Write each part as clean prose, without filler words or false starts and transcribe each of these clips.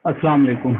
अस्सलाम वालेकुम।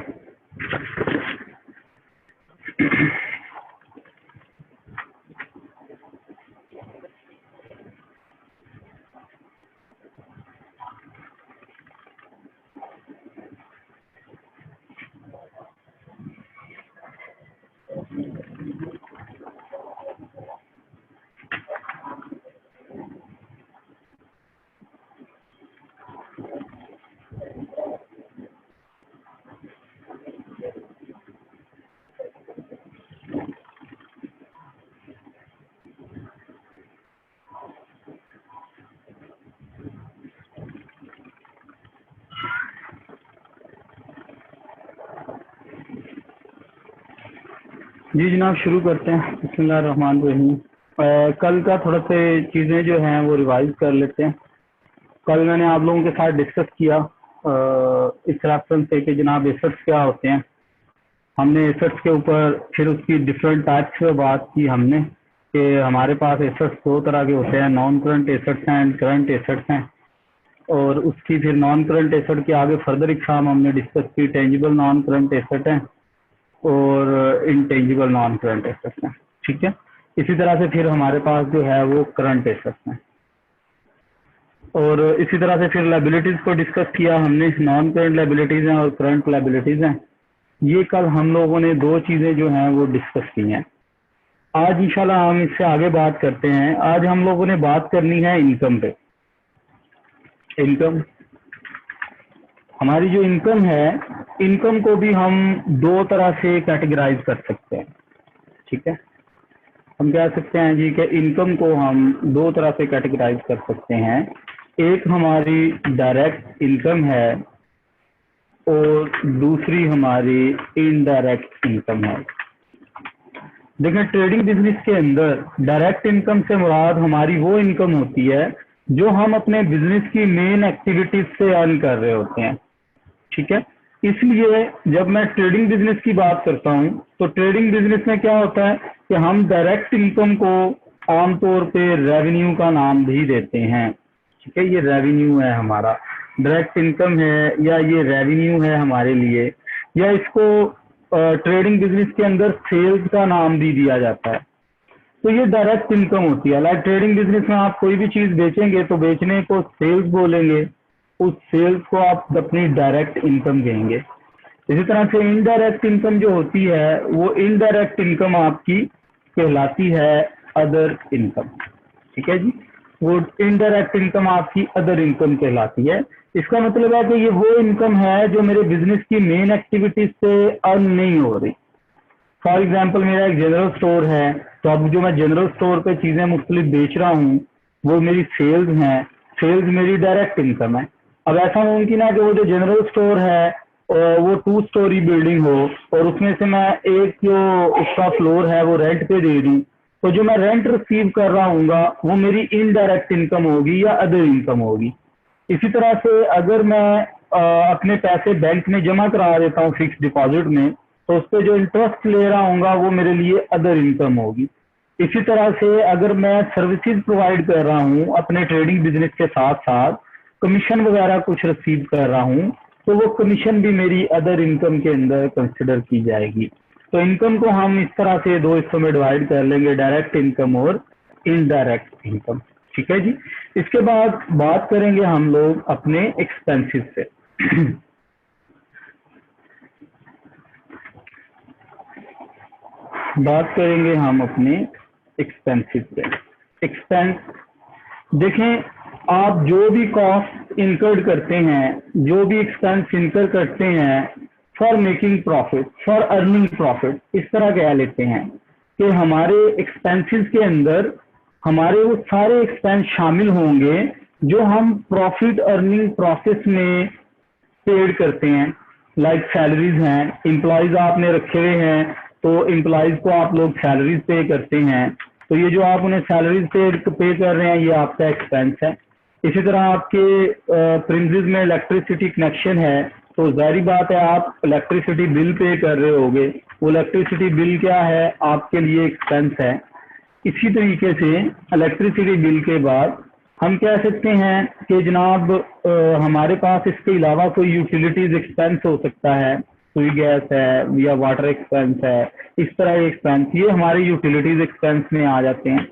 जी जनाब, शुरू करते हैं। बिस्मिल्लाहिर्रहमानिर्रहीम। कल का थोड़ा से चीज़ें जो हैं वो रिवाइज कर लेते हैं। कल मैंने आप लोगों के साथ डिस्कस किया इस रेफरेंस से कि जनाब एसेट्स क्या होते हैं। हमने एसेट्स के ऊपर फिर उसकी डिफरेंट टाइप्स पे बात की हमने कि हमारे पास एसेट्स दो तरह के होते हैं, नॉन करंट एसेट्स हैं एंड करंट एसेट्स हैं। और उसकी फिर नॉन करंट एसेट के आगे फर्दर एग्जाम हमने डिस्कस की, टेंजिबल नॉन करंट एसेट हैं और इंटेंजिबल नॉन करंट एसेट्स हैं। ठीक है, इसी तरह से फिर हमारे पास जो है वो करंट एसेट्स हैं। और इसी तरह से फिर लायबिलिटीज को डिस्कस किया हमने, नॉन करंट लायबिलिटीज हैं और करंट लायबिलिटीज हैं। ये कल हम लोगों ने दो चीजें जो हैं वो डिस्कस की हैं। आज इंशाल्लाह हम इससे आगे बात करते हैं। आज हम लोगों ने बात करनी है इनकम पे। इनकम, हमारी जो इनकम है, इनकम को भी हम दो तरह से कैटेगराइज कर सकते हैं। ठीक है, हम कह सकते हैं जी कि इनकम को हम दो तरह से कैटेगराइज कर सकते हैं। एक हमारी डायरेक्ट इनकम है और दूसरी हमारी इनडायरेक्ट इनकम है। देखें, ट्रेडिंग बिजनेस के अंदर डायरेक्ट इनकम से मुराद हमारी वो इनकम होती है जो हम अपने बिजनेस की मेन एक्टिविटीज से अर्न कर रहे होते हैं। ठीक है, इसलिए जब मैं ट्रेडिंग बिजनेस की बात करता हूं तो ट्रेडिंग बिजनेस में क्या होता है कि हम डायरेक्ट इनकम को आमतौर पे रेवेन्यू का नाम भी देते हैं। ठीक है, ये रेवेन्यू है हमारा, डायरेक्ट इनकम है या ये रेवेन्यू है हमारे लिए, या इसको ट्रेडिंग बिजनेस के अंदर सेल्स का नाम भी दिया जाता है। तो ये डायरेक्ट इनकम होती है। लाइक ट्रेडिंग बिजनेस में आप कोई भी चीज बेचेंगे तो बेचने को सेल्स बोलेंगे, उस सेल्स को आप अपनी डायरेक्ट इनकम कहेंगे। इसी तरह से इनडायरेक्ट इनकम जो होती है वो इनडायरेक्ट इनकम आपकी कहलाती है अदर इनकम। ठीक है जी, वो इनडायरेक्ट इनकम आपकी अदर इनकम कहलाती है। इसका मतलब है कि ये वो इनकम है जो मेरे बिजनेस की मेन एक्टिविटीज से अर्न नहीं हो रही। फॉर एग्जाम्पल, मेरा एक जनरल स्टोर है, तो अब जो मैं जनरल स्टोर पे चीजें मुख्तलिफ बेच रहा हूँ वो मेरी सेल्स हैं। सेल्स मेरी डायरेक्ट इनकम है। अब ऐसा मुमकिन है कि वो जो जनरल स्टोर है वो 2 स्टोरी बिल्डिंग हो और उसमें से मैं एक जो उसका फ्लोर है वो रेंट पे दे दूं, तो जो मैं रेंट रिसीव कर रहा हूँगा वो मेरी इनडायरेक्ट इनकम होगी या अदर इनकम होगी। इसी तरह से अगर मैं अपने पैसे बैंक में जमा करा देता हूँ फिक्स डिपॉजिट में, तो उस पर जो इंटरेस्ट ले रहा हूँगा वो मेरे लिए अदर इनकम होगी। इसी तरह से अगर मैं सर्विसेज प्रोवाइड कर रहा हूँ अपने ट्रेडिंग बिजनेस के साथ साथ, कमीशन वगैरह कुछ रिसीव कर रहा हूँ, तो वो कमीशन भी मेरी अदर इनकम के अंदर कंसिडर की जाएगी। तो इनकम को हम इस तरह से दो हिस्सों में डिवाइड कर लेंगे, डायरेक्ट इनकम और इनडायरेक्ट इनकम। ठीक है जी, इसके बाद बात करेंगे हम लोग अपने एक्सपेंसेस से। बात करेंगे हम अपने एक्सपेंसेस पे। एक्सपेंस, देखें, आप जो भी कॉस्ट इनकर्ड करते हैं, जो भी एक्सपेंस इनकर करते हैं for making profit, for earning profit, इस तरह कह लेते हैं कि हमारे एक्सपेंसेस के अंदर हमारे वो सारे एक्सपेंस शामिल होंगे जो हम प्रॉफिट अर्निंग प्रोसेस में पेड करते हैं। लाइक सैलरीज हैं, एम्प्लॉयज आपने रखे हुए हैं तो एम्प्लॉयज को आप लोग सैलरीज पे करते हैं, तो ये जो आप उन्हें सैलरीज पे कर रहे हैं ये आपका एक्सपेंस है। इसी तरह आपके प्रिंसेस में इलेक्ट्रिसिटी कनेक्शन है, तो जाहिर बात है आप इलेक्ट्रिसिटी बिल पे कर रहे होगे, वो इलेक्ट्रिसिटी बिल क्या है, आपके लिए एक्सपेंस है। इसी तरीके से इलेक्ट्रिसिटी बिल के बाद हम कह सकते हैं कि जनाब हमारे पास इसके अलावा कोई यूटिलिटीज एक्सपेंस हो सकता है, कोई गैस है या वाटर एक्सपेंस है, इस तरह के एक्सपेंस ये हमारे यूटिलिटीज एक्सपेंस में आ जाते हैं।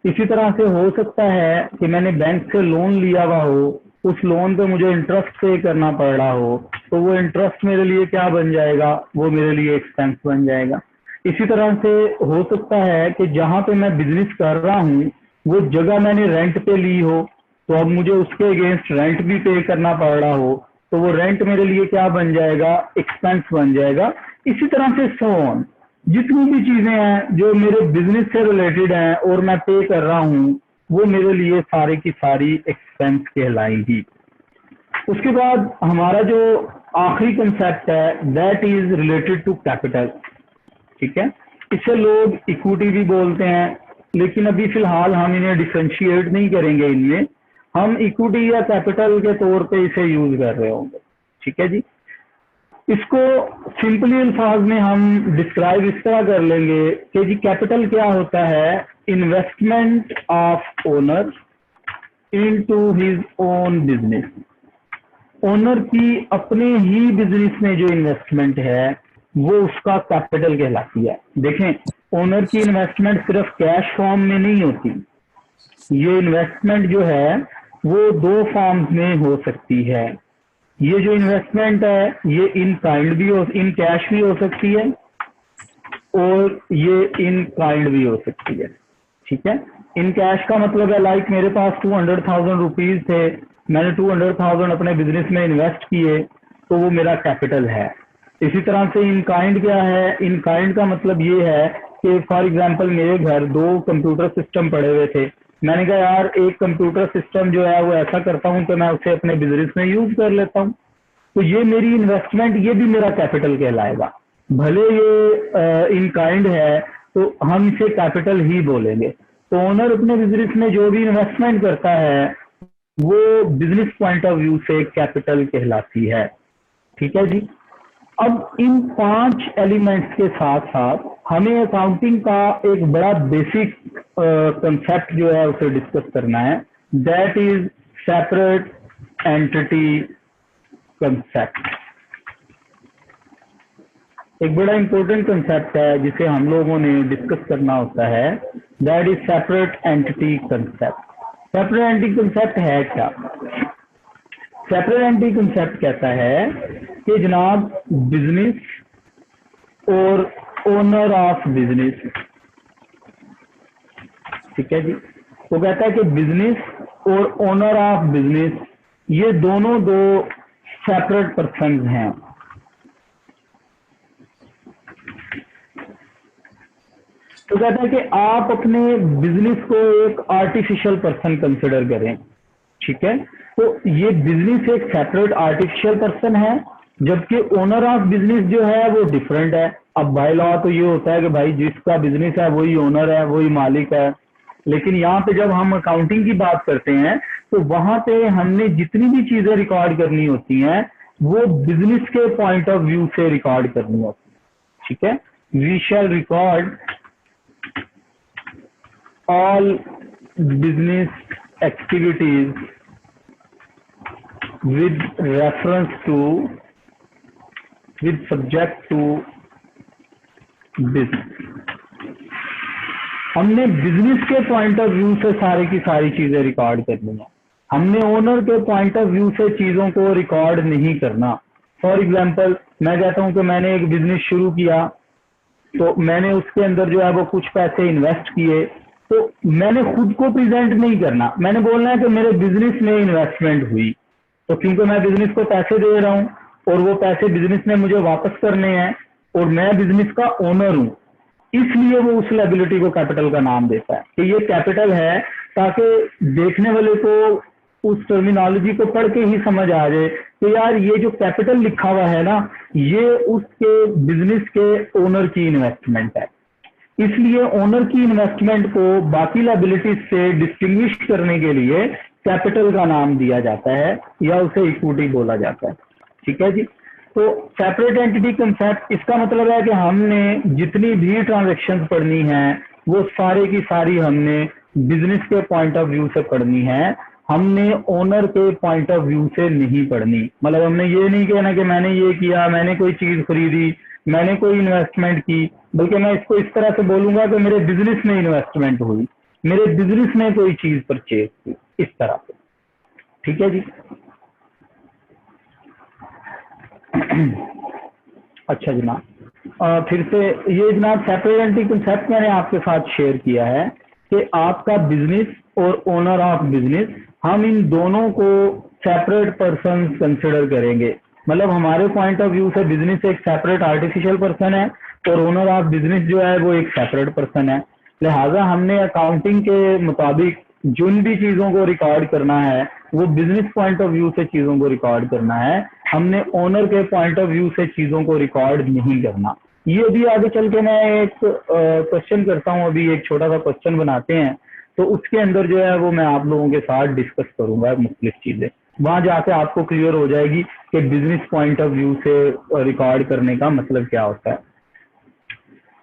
इसी तरह से हो सकता है कि मैंने बैंक से लोन लिया हुआ हो, उस लोन पे मुझे इंटरेस्ट पे करना पड़ रहा हो, तो वो इंटरेस्ट मेरे लिए क्या बन जाएगा, वो मेरे लिए एक्सपेंस बन जाएगा। इसी तरह से हो सकता है कि जहाँ पे मैं बिजनेस कर रहा हूँ वो जगह मैंने रेंट पे ली हो, तो अब मुझे उसके अगेंस्ट रेंट भी पे करना पड़ रहा हो, तो वो रेंट मेरे लिए क्या बन जाएगा, एक्सपेंस बन जाएगा। इसी तरह से सो ऑन, जितनी भी चीजें हैं जो मेरे बिजनेस से रिलेटेड हैं और मैं पे कर रहा हूँ, वो मेरे लिए सारी की सारी एक्सपेंस कहलाएंगी। उसके बाद हमारा जो आखिरी कंसेप्ट है that is related to capital. ठीक है, इसे लोग इक्विटी भी बोलते हैं, लेकिन अभी फिलहाल हम इन्हें डिफरेंशिएट नहीं करेंगे, इनमें हम इक्विटी या कैपिटल के तौर पे इसे यूज कर रहे होंगे। ठीक है जी, इसको सिंपली अल्फाज में हम डिस्क्राइब इस तरह कर लेंगे कि जी कैपिटल क्या होता है, investment of owner into his own business. Owner की अपने ही बिजनेस में जो इन्वेस्टमेंट है वो उसका कैपिटल कहलाती है। देखें, ओनर की इन्वेस्टमेंट सिर्फ कैश फॉर्म में नहीं होती, ये इन्वेस्टमेंट जो है वो दो फॉर्म्स में हो सकती है। ये जो इन्वेस्टमेंट है ये इन काइंड भी हो, इन कैश भी हो सकती है और ये इन काइंड भी हो सकती है। ठीक है, इन कैश का मतलब है लाइक मेरे पास 200,000 रुपीज थे, मैंने 200,000 अपने बिजनेस में इन्वेस्ट किए, तो वो मेरा कैपिटल है। इसी तरह से इन काइंड क्या है, इन काइंड का मतलब ये है कि फॉर एग्जांपल मेरे घर 2 कंप्यूटर सिस्टम पड़े हुए थे, मैंने कहा यार एक कंप्यूटर सिस्टम जो है वो ऐसा करता हूँ कि मैं उसे अपने बिजनेस में यूज कर लेता हूँ, तो ये मेरी इन्वेस्टमेंट, ये भी मेरा कैपिटल कहलाएगा। भले ये इन काइंड है तो हम इसे कैपिटल ही बोलेंगे। तो ओनर अपने बिजनेस में जो भी इन्वेस्टमेंट करता है वो बिजनेस पॉइंट ऑफ व्यू से कैपिटल कहलाती है। ठीक है जी, अब इन 5 एलिमेंट्स के साथ साथ हमें अकाउंटिंग का एक बड़ा बेसिक कंसेप्ट जो है उसे डिस्कस करना है, that is separate entity concept. एक बड़ा इंपॉर्टेंट कंसेप्ट है जिसे हम लोगों ने डिस्कस करना होता है, that is separate entity concept. Separate entity concept है क्या? सेपरेट एंटिटी कंसेप्ट कहता है कि जनाब बिजनेस और ओनर ऑफ बिजनेस, ठीक है जी, वो कहता है कि बिजनेस और ओनर ऑफ बिजनेस ये दोनों दो सेपरेट पर्सन हैं। तो कहता है कि आप अपने बिजनेस को एक आर्टिफिशियल पर्सन कंसिडर करें। ठीक है, तो ये बिजनेस एक सेपरेट आर्टिफिशियल पर्सन है, जबकि ओनर ऑफ बिजनेस जो है वो डिफरेंट है। अब बाय लॉ तो ये होता है कि भाई जिसका बिजनेस है वही ओनर है, वही मालिक है, लेकिन यहाँ पे जब हम अकाउंटिंग की बात करते हैं तो वहां पे हमने जितनी भी चीजें रिकॉर्ड करनी होती हैं वो बिजनेस के पॉइंट ऑफ व्यू से रिकॉर्ड करनी होती है। ठीक है, we shall record all business activities with reference to, with subject to business। हमने बिजनेस के पॉइंट ऑफ व्यू से सारी की सारी चीजें रिकॉर्ड करनी है, हमने ओनर के पॉइंट ऑफ व्यू से चीजों को रिकॉर्ड नहीं करना। फॉर एग्जांपल मैं कहता हूं कि मैंने एक बिजनेस शुरू किया, तो मैंने उसके अंदर जो है वो कुछ पैसे इन्वेस्ट किए, तो मैंने खुद को प्रेजेंट नहीं करना, मैंने बोलना है कि मेरे बिजनेस में इन्वेस्टमेंट हुई, तो क्योंकि मैं बिजनेस को पैसे दे रहा हूं और वो पैसे बिजनेस ने मुझे वापस करने हैं और मैं बिजनेस का ओनर हूं, इसलिए वो उस लायबिलिटी को कैपिटल का नाम देता है कि ये कैपिटल है, ताकि देखने वाले को उस टर्मिनोलॉजी को पढ़ के ही समझ आ जाए कि यार ये जो कैपिटल लिखा हुआ है ना, ये उसके बिजनेस के ओनर की इन्वेस्टमेंट है। इसलिए ओनर की इन्वेस्टमेंट को बाकी लायबिलिटीज से डिस्टिंग्विश करने के लिए कैपिटल का नाम दिया जाता है या उसे इक्विटी बोला जाता है। ठीक है जी, तो सेपरेट एंटिटी कंसेप्ट, इसका मतलब है कि हमने जितनी भी ट्रांजैक्शंस पढ़नी है वो सारे की सारी हमने बिजनेस के पॉइंट ऑफ व्यू से पढ़नी है, हमने ओनर के पॉइंट ऑफ व्यू से नहीं पढ़नी। मतलब हमने ये नहीं कहना कि मैंने ये किया, मैंने कोई चीज खरीदी, मैंने कोई इन्वेस्टमेंट की, बल्कि मैं इसको इस तरह से बोलूंगा कि मेरे बिजनेस में इन्वेस्टमेंट हुई, मेरे बिजनेस में कोई चीज परचेज की, इस तरह से। ठीक है जी। अच्छा जनाब, फिर से ये जनाब सेपरेट कंसेप्ट मैंने आपके साथ शेयर किया है कि आपका बिजनेस और ओनर ऑफ बिजनेस, हम इन दोनों को सेपरेट पर्सन कंसिडर करेंगे। मतलब हमारे पॉइंट ऑफ व्यू से बिजनेस एक सेपरेट आर्टिफिशियल पर्सन है और ओनर ऑफ बिजनेस जो है वो एक सेपरेट पर्सन है। लिहाजा हमने अकाउंटिंग के मुताबिक जिन भी चीजों को रिकॉर्ड करना है वो बिजनेस पॉइंट ऑफ व्यू से चीजों को रिकॉर्ड करना है, हमने ओनर के पॉइंट ऑफ व्यू से चीजों को रिकॉर्ड नहीं करना। ये भी आगे चल के मैं एक क्वेश्चन करता हूँ, अभी एक छोटा सा क्वेश्चन बनाते हैं, तो उसके अंदर जो है वो मैं आप लोगों के साथ डिस्कस करूंगा मुख्तलिफ चीजें, वहां जाके आपको क्लियर हो जाएगी कि बिजनेस पॉइंट ऑफ व्यू से रिकॉर्ड करने का मतलब क्या होता है।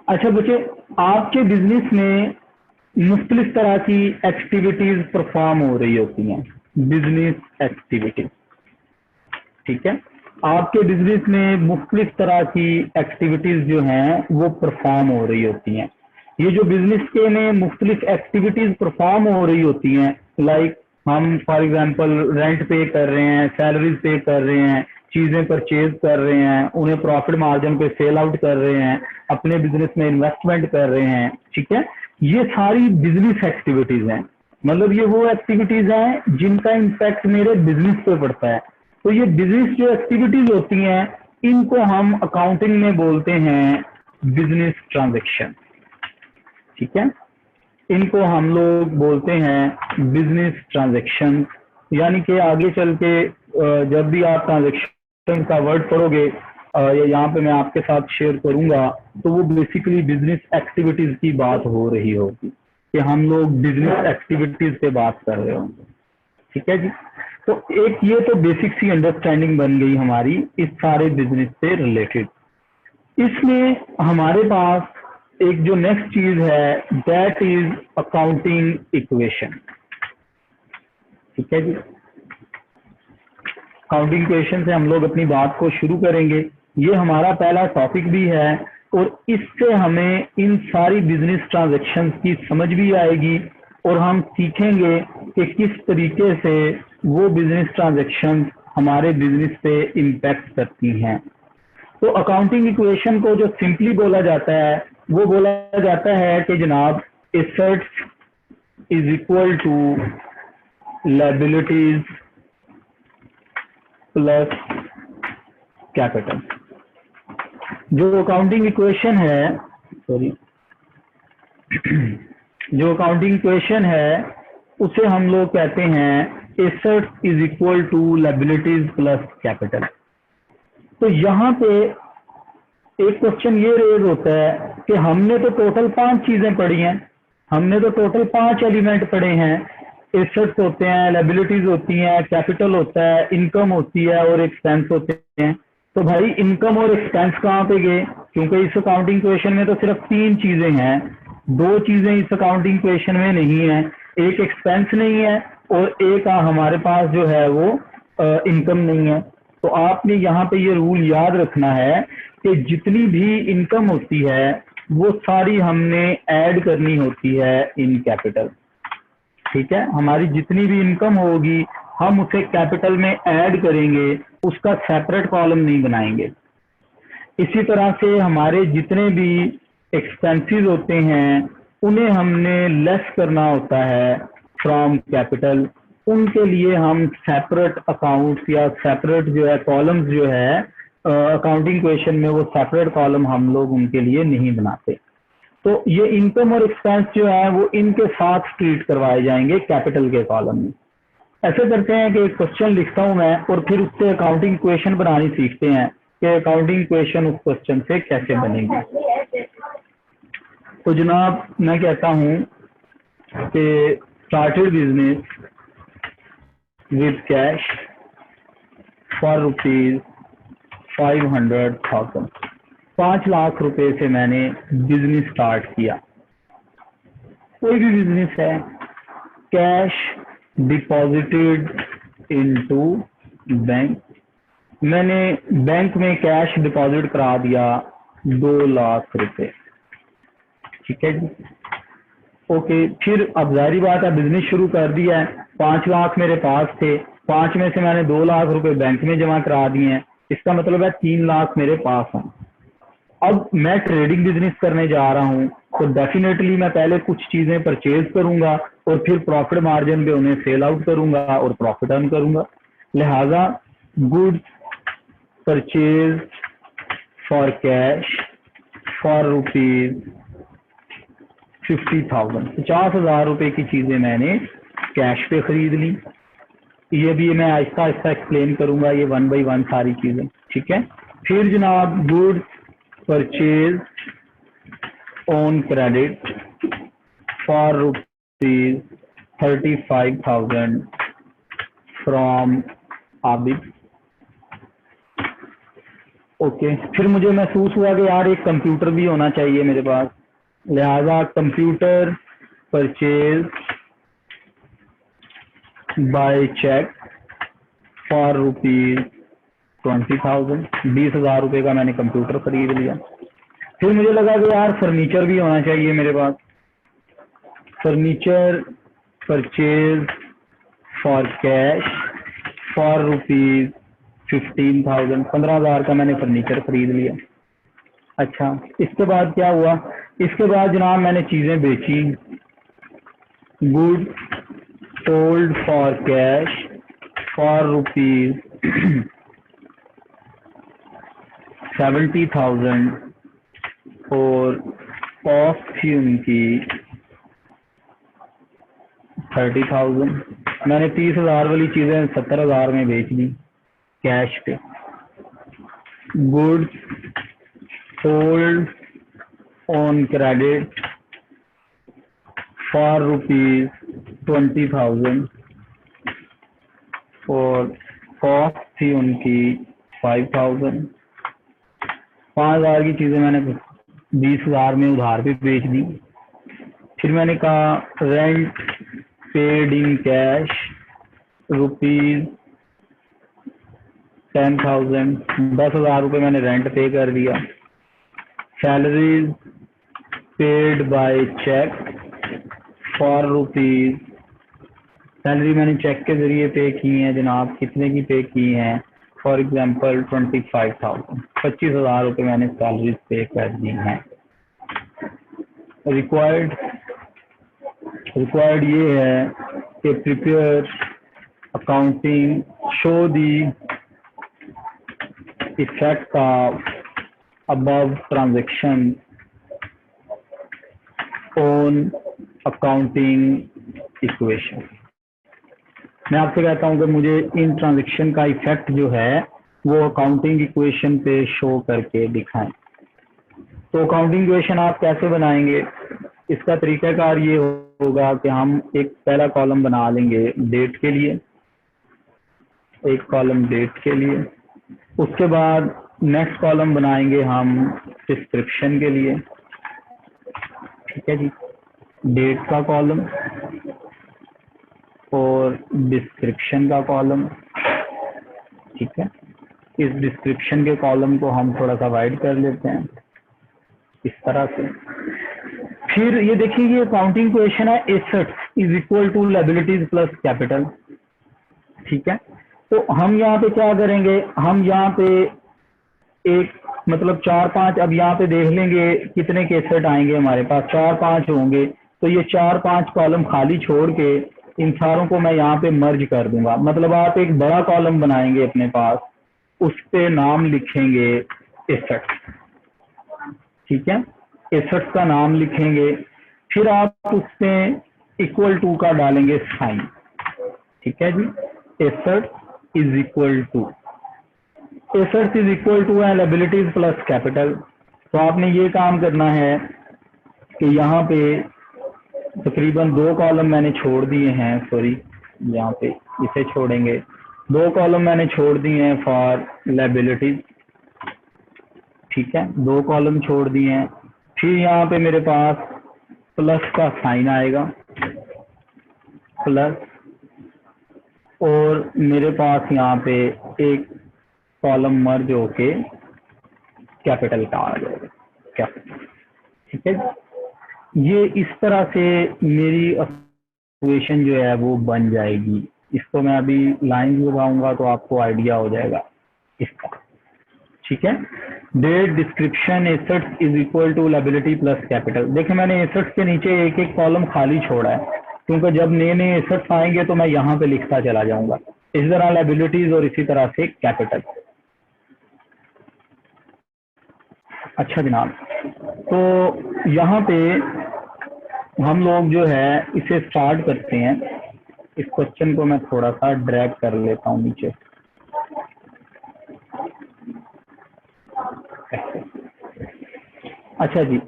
अच्छा बच्चे, आपके बिजनेस में मुख्तलिफ तरह की एक्टिविटीज परफॉर्म हो रही होती हैं, बिजनेस एक्टिविटीज। ठीक है, आपके बिजनेस में मुख्तलिफ तरह की एक्टिविटीज जो हैं वो परफॉर्म हो रही होती हैं। ये जो बिजनेस के में मुख्तलिफ एक्टिविटीज परफॉर्म हो रही होती हैं, लाइक हम फॉर एग्जांपल रेंट पे कर रहे हैं, सैलरीज पे कर रहे हैं, चीजें परचेज कर रहे हैं, उन्हें प्रॉफिट मार्जिन पे सेल आउट कर रहे हैं, अपने बिजनेस में इन्वेस्टमेंट कर रहे हैं। ठीक है, ये सारी बिजनेस एक्टिविटीज हैं। मतलब ये वो एक्टिविटीज हैं जिनका इम्पैक्ट मेरे बिजनेस पे पड़ता है। तो ये बिजनेस जो एक्टिविटीज होती हैं इनको हम अकाउंटिंग में बोलते हैं बिजनेस ट्रांजैक्शन। ठीक है, इनको हम लोग बोलते हैं बिजनेस ट्रांजैक्शन। यानी कि आगे चल के जब भी आप ट्रांजैक्शन का वर्ड पढ़ोगे, यहाँ पे मैं आपके साथ शेयर करूंगा, तो वो बेसिकली बिजनेस एक्टिविटीज की बात हो रही होगी कि हम लोग बिजनेस एक्टिविटीज पे बात कर रहे होंगे। ठीक है जी, तो एक ये तो बेसिक सी अंडरस्टैंडिंग बन गई हमारी इस सारे बिजनेस से रिलेटेड। इसमें हमारे पास एक जो नेक्स्ट चीज है दैट इज अकाउंटिंग इक्वेशन। ठीक है जी, अकाउंटिंग इक्वेशन से हम लोग अपनी बात को शुरू करेंगे। ये हमारा पहला टॉपिक भी है और इससे हमें इन सारी बिजनेस ट्रांजैक्शंस की समझ भी आएगी और हम सीखेंगे कि किस तरीके से वो बिजनेस ट्रांजैक्शंस हमारे बिजनेस पे इम्पैक्ट करती हैं। तो अकाउंटिंग इक्वेशन को जो सिंपली बोला जाता है वो बोला जाता है कि जनाब assets is equal to liabilities plus capital. जो अकाउंटिंग इक्वेशन है, सॉरी, जो अकाउंटिंग इक्वेशन है उसे हम लोग कहते हैं assets is equal to liabilities plus capital. तो यहाँ पे एक क्वेश्चन ये रेज होता है कि हमने तो टोटल 5 चीजें पढ़ी हैं, हमने तो टोटल 5 एलिमेंट पढ़े हैं। एसेट्स होते हैं, लायबिलिटीज होती हैं, कैपिटल होता है, इनकम होती है और एक्सपेंस होते हैं। तो भाई इनकम और एक्सपेंस कहाँ पे गए? क्योंकि इस अकाउंटिंग क्वेश्चन में तो सिर्फ 3 चीजें हैं, 2 चीजें इस अकाउंटिंग क्वेश्चन में नहीं है, एक एक्सपेंस नहीं है और एक हमारे पास जो है वो इनकम नहीं है। तो आपने यहाँ पे ये रूल याद रखना है कि जितनी भी इनकम होती है वो सारी हमने ऐड करनी होती है इन कैपिटल। ठीक है, हमारी जितनी भी इनकम होगी हम उसे कैपिटल में ऐड करेंगे, उसका सेपरेट कॉलम नहीं बनाएंगे। इसी तरह से हमारे जितने भी एक्सपेंसेस होते हैं उन्हें हमने लेस करना होता है फ्रॉम कैपिटल, उनके लिए हम सेपरेट अकाउंट्स या सेपरेट जो है कॉलम्स जो है अकाउंटिंग क्वेश्चन में वो सेपरेट कॉलम हम लोग उनके लिए नहीं बनाते। तो ये इनकम और एक्सपेंस जो है वो इनके साथ ट्रीट करवाए जाएंगे कैपिटल के कॉलम में। ऐसे करते हैं कि एक क्वेश्चन लिखता हूं मैं और फिर उससे अकाउंटिंग क्वेश्चन बनानी सीखते हैं कि अकाउंटिंग क्वेश्चन उस क्वेश्चन से कैसे बनेंगे। तो जनाब मैं कहता हूं कि started business with cash for ₹500,000, 5 lakh रुपए से मैंने बिजनेस स्टार्ट किया। कोई भी बिजनेस है, कैश डिपॉजिटेड इनटू बैंक, मैंने बैंक में कैश डिपॉजिट करा दिया 2 लाख रुपए, ठीक है जी। ओके, फिर अब जाहिर बात है बिजनेस शुरू कर दिया है, 5 लाख मेरे पास थे, 5 में से मैंने 2 लाख रुपए बैंक में जमा करा दिए हैं, इसका मतलब है 3 लाख मेरे पास हैं। अब मैं ट्रेडिंग बिजनेस करने जा रहा हूं तो डेफिनेटली मैं पहले कुछ चीजें परचेज करूंगा और फिर प्रॉफिट मार्जिन पे उन्हें सेल आउट करूंगा और प्रॉफिट अर्न करूंगा। लिहाजा goods purchase for cash for rupees 50,000, 50,000 रुपए की चीजें मैंने कैश पे खरीद ली। ये भी मैं आहिस्ता आहिस्ता एक्सप्लेन करूंगा, ये 1 बाय 1 सारी चीजें, ठीक है। फिर जनाब goods purchase on credit for rupees 35,000 from Abid. Okay, फिर मुझे महसूस हुआ कि यार एक कंप्यूटर भी होना चाहिए मेरे पास, लिहाजा computer purchase by cheque for rupees 20,000, 20,000 रुपए का मैंने कंप्यूटर खरीद लिया। फिर मुझे लगा कि यार फर्नीचर भी होना चाहिए मेरे पास, furniture purchase for cash for rupees 15,000, 15,000 का मैंने फर्नीचर खरीद लिया। अच्छा, इसके बाद क्या हुआ, इसके बाद जनाब मैंने चीजें बेची, good sold for cash for rupees 70,000 और कॉस्ट थी उनकी 30,000। मैंने 30,000 वाली चीजें 70,000 में बेच दी कैश पे। Goods sold on credit for rupees 20,000 और कॉस्ट थी उनकी 5,000। 5,000 की चीजें मैंने 20,000 में उधार पे बेच दी। फिर मैंने कहा rent paid in cash rupees 10,000, 10,000 रुपये मैंने रेंट पे कर दिया। Salaries paid by cheque for rupees, salary मैंने चेक के जरिए पे की है जनाब, कितने की पे की हैं, फॉर एग्जांपल 25,000, 25,000 रुपये मैंने सैलरीज पे कर दी हैं। रिक्वायर्ड ये है कि prepare accounting show the effect of above transaction on accounting equation। मैं आपसे कहता हूं कि मुझे इन ट्रांजेक्शन का इफेक्ट जो है वो अकाउंटिंग इक्वेशन पे शो करके दिखाएं। तो अकाउंटिंग इक्वेशन आप कैसे बनाएंगे, इसका तरीकाकार ये होगा कि हम एक पहला कॉलम बना लेंगे डेट के लिए, एक कॉलम डेट के लिए, उसके बाद नेक्स्ट कॉलम बनाएंगे हम डिस्क्रिप्शन के लिए, ठीक है जी, डेट का कॉलम और डिस्क्रिप्शन का कॉलम, ठीक है। इस डिस्क्रिप्शन के कॉलम को हम थोड़ा सा वाइड कर लेते हैं इस तरह से। फिर ये देखिए ये अकाउंटिंग इक्वेशन है, assets is equal to liabilities plus capital, ठीक है। तो हम यहाँ पे क्या करेंगे, हम यहाँ पे एक मतलब 4-5, अब यहाँ पे देख लेंगे कितने के एसेट आएंगे हमारे पास, 4-5 होंगे। तो ये 4-5 कॉलम खाली छोड़ के इन सारों को मैं यहाँ पे मर्ज कर दूंगा। मतलब आप एक बड़ा कॉलम बनाएंगे अपने पास, उस पे नाम लिखेंगे एसेट्स, ठीक है, एसेट्स का नाम लिखेंगे। फिर आप उससे इक्वल टू का डालेंगे साइन, ठीक है जी। Assets is equal to, assets is equal to है लायबिलिटीज प्लस कैपिटल। तो आपने ये काम करना है कि यहाँ पे तकरीबन 2 कॉलम मैंने छोड़ दिए हैं, सॉरी यहाँ पे इसे छोड़ेंगे, 2 कॉलम मैंने छोड़ दिए हैं फॉर लायबिलिटीज, ठीक है, 2 कॉलम छोड़ दिए हैं। फिर यहाँ पे मेरे पास प्लस का साइन आएगा, प्लस और मेरे पास यहाँ पे एक कॉलम मर्ज होके कैपिटल का आ जाएगा कैपिटल। ठीक है, ये इस तरह से मेरी इक्वेशन जो है वो बन जाएगी। इसको मैं अभी लाइन लगाऊंगा तो आपको आइडिया हो जाएगा इसका। ठीक है, date description assets is equal to liability plus capital. देखिए मैंने एसेट्स के नीचे एक एक कॉलम खाली छोड़ा है, क्योंकि जब नए नए एसेट्स आएंगे तो मैं यहाँ पे लिखता चला जाऊंगा। इस तरह लायबिलिटीज और इसी तरह से कैपिटल। अच्छा जनाब, तो यहाँ पे हम लोग जो है इसे स्टार्ट करते हैं। इस क्वेश्चन को मैं थोड़ा सा ड्रैग कर लेता हूँ नीचे। अच्छा जी,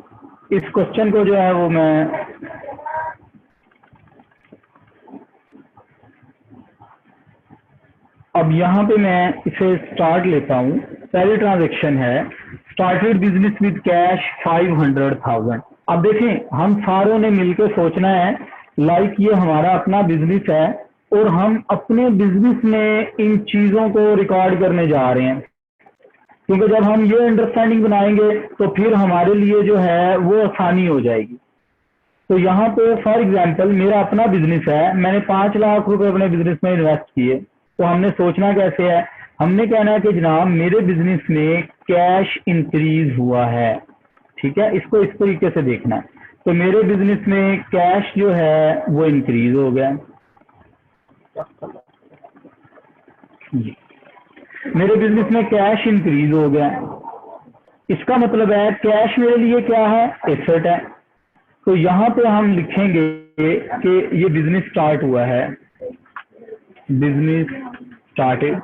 इस क्वेश्चन को जो है वो मैं अब यहाँ पे मैं इसे स्टार्ट लेता हूँ। पहली ट्रांजेक्शन है स्टार्टेड बिजनेस विद कैश 500,000। अब देखें, हम सारों ने मिलकर सोचना है लाइक ये हमारा अपना बिजनेस है और हम अपने बिजनेस में इन चीजों को रिकॉर्ड करने जा रहे हैं, क्योंकि जब हम ये अंडरस्टैंडिंग बनाएंगे तो फिर हमारे लिए जो है वो आसानी हो जाएगी। तो यहाँ पे फॉर एग्जांपल मेरा अपना बिजनेस है, मैंने 5 लाख रुपए अपने बिजनेस में इन्वेस्ट किए। तो हमने सोचना कैसे है, हमने कहना है कि जनाब मेरे बिजनेस में कैश इंक्रीज हुआ है। ठीक है, इसको इस तरीके से देखना है। तो मेरे बिजनेस में कैश जो है वो इंक्रीज हो गया जी, मेरे बिजनेस में कैश इंक्रीज हो गया। इसका मतलब है कैश मेरे लिए क्या है, एसेट है। तो यहाँ पे हम लिखेंगे कि ये बिजनेस स्टार्ट हुआ है, बिजनेस स्टार्टेड।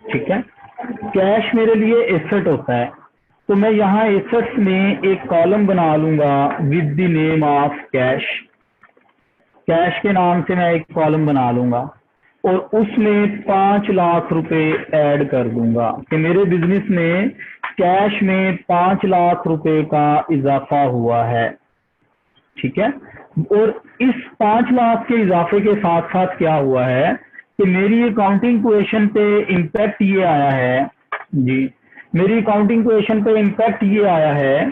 ठीक है, कैश मेरे लिए एसेट होता है। तो मैं यहाँ एसेट्स में एक कॉलम बना लूंगा with the name of cash. Cash के नाम से मैं एक कॉलम बना लूंगा और उसमें 5 लाख रुपए ऐड कर दूंगा कि मेरे बिजनेस में कैश में 5 लाख रुपए का इजाफा हुआ है। ठीक है, और इस 5 लाख के इजाफे के साथ साथ क्या हुआ है कि मेरी अकाउंटिंग क्वेश्चन पे इम्पैक्ट ये आया है जी, मेरी अकाउंटिंग क्वेश्चन पे इम्पैक्ट ये आया है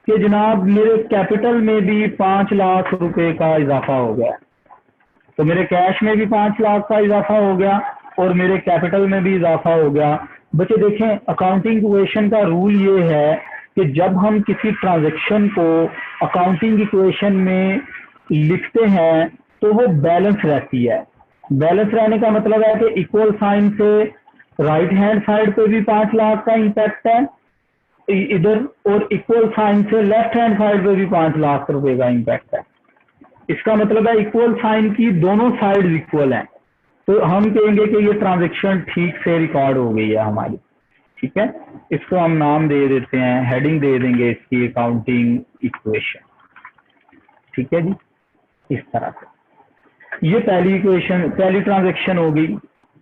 कि जनाब मेरे कैपिटल में भी 5 लाख रुपए का इजाफा हो गया। तो मेरे कैश में भी 5 लाख का इजाफा हो गया और मेरे कैपिटल में भी इजाफा हो गया। बच्चे देखें, अकाउंटिंग इक्वेशन का रूल ये है कि जब हम किसी ट्रांजैक्शन को अकाउंटिंग इक्वेशन में लिखते हैं तो वो बैलेंस रहती है। बैलेंस रहने का मतलब है कि इक्वल साइन से राइट हैंड साइड पे भी 5 लाख का इम्पैक्ट है इधर, और इक्वल साइन से लेफ्ट हैंड साइड पे भी 5 लाख रुपए का इम्पैक्ट है। इसका मतलब है इक्वल साइन की दोनों साइड इक्वल हैं। तो हम कहेंगे कि ये ट्रांजैक्शन ठीक से रिकॉर्ड हो गई है हमारी। ठीक है, इसको हम नाम दे देते हैं, हेडिंग दे देंगे इसकी अकाउंटिंग इक्वेशन। ठीक है जी, इस तरह से ये पहली इक्वेशन, पहली ट्रांजैक्शन हो गई।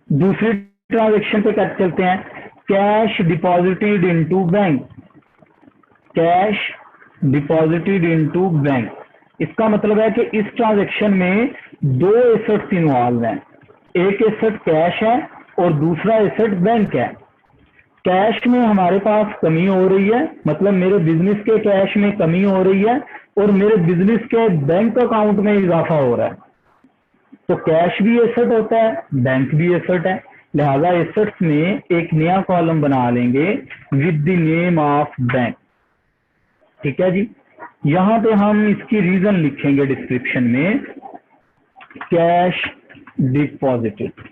दूसरी ट्रांजैक्शन पे कैसे चलते हैं, cash deposited into bank. Cash deposited into bank, इसका मतलब है कि इस ट्रांजैक्शन में 2 एसेट्स इन्वॉल्व हैं। एक एसेट कैश है और दूसरा एसेट बैंक है। कैश में हमारे पास कमी हो रही है, मतलब मेरे बिजनेस के कैश में कमी हो रही है और मेरे बिजनेस के बैंक अकाउंट में इजाफा हो रहा है। तो कैश भी एसेट होता है, बैंक भी एसेट है, लिहाजा एसेट्स में एक नया कॉलम बना लेंगे with the name of bank. ठीक है जी, यहाँ पे हम इसकी रीजन लिखेंगे डिस्क्रिप्शन में, कैश डिपॉजिटेड।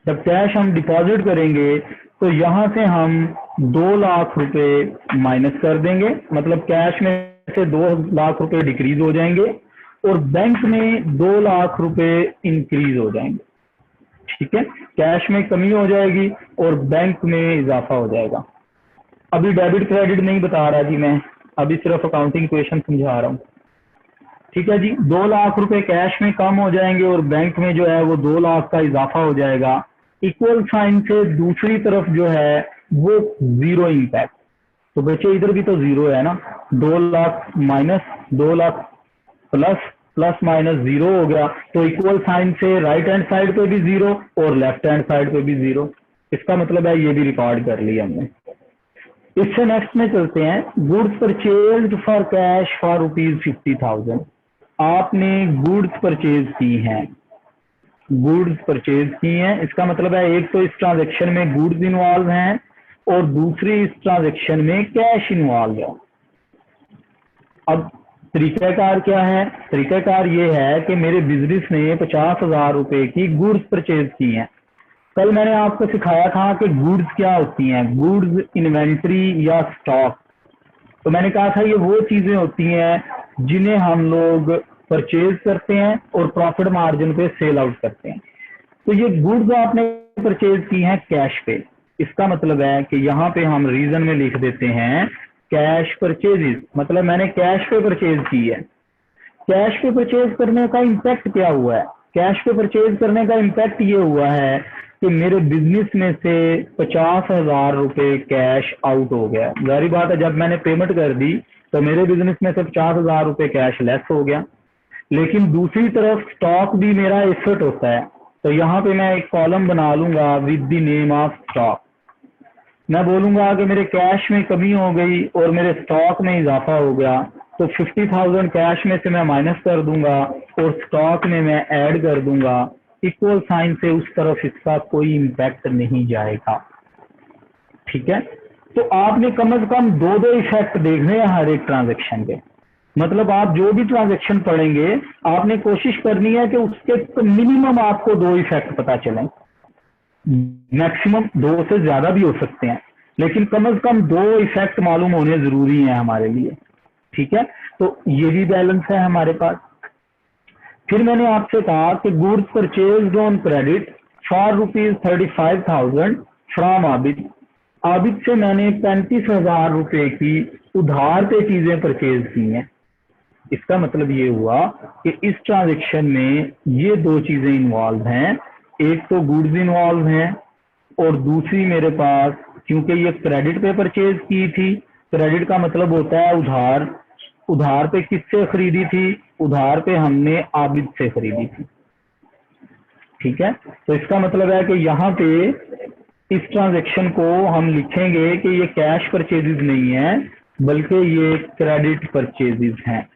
जब कैश हम डिपॉजिट करेंगे तो यहाँ से हम 2 लाख रुपए माइनस कर देंगे, मतलब कैश में से 2 लाख रुपए डिक्रीज हो जाएंगे और बैंक में 2 लाख रुपए इंक्रीज हो जाएंगे। ठीक है, कैश में कमी हो जाएगी और बैंक में इजाफा हो जाएगा। अभी डेबिट क्रेडिट नहीं बता रहा जी मैं, अभी सिर्फ अकाउंटिंग इक्वेशन समझा रहा हूँ। ठीक है जी, 2 लाख रुपए कैश में कम हो जाएंगे और बैंक में जो है वो 2 लाख का इजाफा हो जाएगा। इक्वल साइन से दूसरी तरफ जो है वो 0 इम्पैक्ट। तो बच्चे इधर भी तो 0 है ना, 2 lakh minus 2 lakh plus plus minus 0 हो गया, तो इक्वल साइन से राइट हैंड साइड पे भी 0 और लेफ्ट हैंड साइड पे भी 0। इसका मतलब है ये भी रिकॉर्ड कर लिया हमने। इससे नेक्स्ट में चलते हैं, goods purchased for cash for ₹50,000। आपने गुड्स परचेज की हैं, गुड्स परचेज की हैं, इसका मतलब है एक तो इस ट्रांजेक्शन में गुड्स इन्वॉल्व हैं और दूसरी इस ट्रांजेक्शन में कैश इन्वॉल्व है। अब तरीकाकार क्या है? तरीकाकार ये है कि मेरे बिजनेस ने 50,000 रुपए की गुड्स परचेज की हैं। कल मैंने आपको सिखाया था कि गुड्स क्या होती हैं, गुड्स इन्वेंट्री या स्टॉक। तो मैंने कहा था ये वो चीजें होती हैं जिन्हें हम लोग परचेज करते हैं और प्रॉफिट मार्जिन पे सेल आउट करते हैं। तो ये गुड्स आपने परचेज की हैं कैश पे, इसका मतलब है कि यहाँ पे हम रीजन में लिख देते हैं कैश परचेजेस, मतलब मैंने कैश पे परचेज की है। कैश पे परचेज करने का इम्पैक्ट क्या हुआ है? कैश पे परचेज करने का इम्पैक्ट ये हुआ है कि मेरे बिजनेस में से 50,000 रुपए कैश आउट हो गया। जारी बात है, जब मैंने पेमेंट कर दी तो मेरे बिजनेस में से 50,000 रुपए कैश लेस हो गया। लेकिन दूसरी तरफ स्टॉक भी मेरा एसेट होता है, तो यहाँ पे मैं एक कॉलम बना लूंगा with the name of stock. मैं बोलूंगा कि मेरे कैश में कमी हो गई और मेरे स्टॉक में इजाफा हो गया, तो 50,000 कैश में से मैं माइनस कर दूंगा और स्टॉक में मैं ऐड कर दूंगा। इक्वल साइन से उस तरफ इसका कोई इम्पैक्ट नहीं जाएगा। ठीक है, तो आपने कम से कम दो इफेक्ट देखने हैं हर एक ट्रांजेक्शन के। मतलब आप जो भी ट्रांजेक्शन पढ़ेंगे आपने कोशिश करनी है कि उसके तो मिनिमम आपको 2 इफेक्ट पता चलें, मैक्सिमम 2 से ज्यादा भी हो सकते हैं, लेकिन कम से कम 2 इफेक्ट मालूम होने जरूरी हैं हमारे लिए। ठीक है, तो ये भी बैलेंस है हमारे पास। फिर मैंने आपसे कहा कि goods purchased on credit for ₹35,000 from Abid. Abid से मैंने 35,000 रुपए की उधार पे चीजें परचेज की हैं। इसका मतलब ये हुआ कि इस ट्रांजेक्शन में ये 2 चीजें इन्वॉल्व हैं, एक तो गुड्स इन्वॉल्व हैं और दूसरी मेरे पास, क्योंकि ये क्रेडिट पे परचेज की थी, क्रेडिट का मतलब होता है उधार। उधार पे किससे खरीदी थी? उधार पे हमने आबिद से खरीदी थी। ठीक है, तो इसका मतलब है कि यहाँ पे इस ट्रांजेक्शन को हम लिखेंगे कि ये कैश परचेजेस नहीं है बल्कि ये क्रेडिट परचेजेस हैं।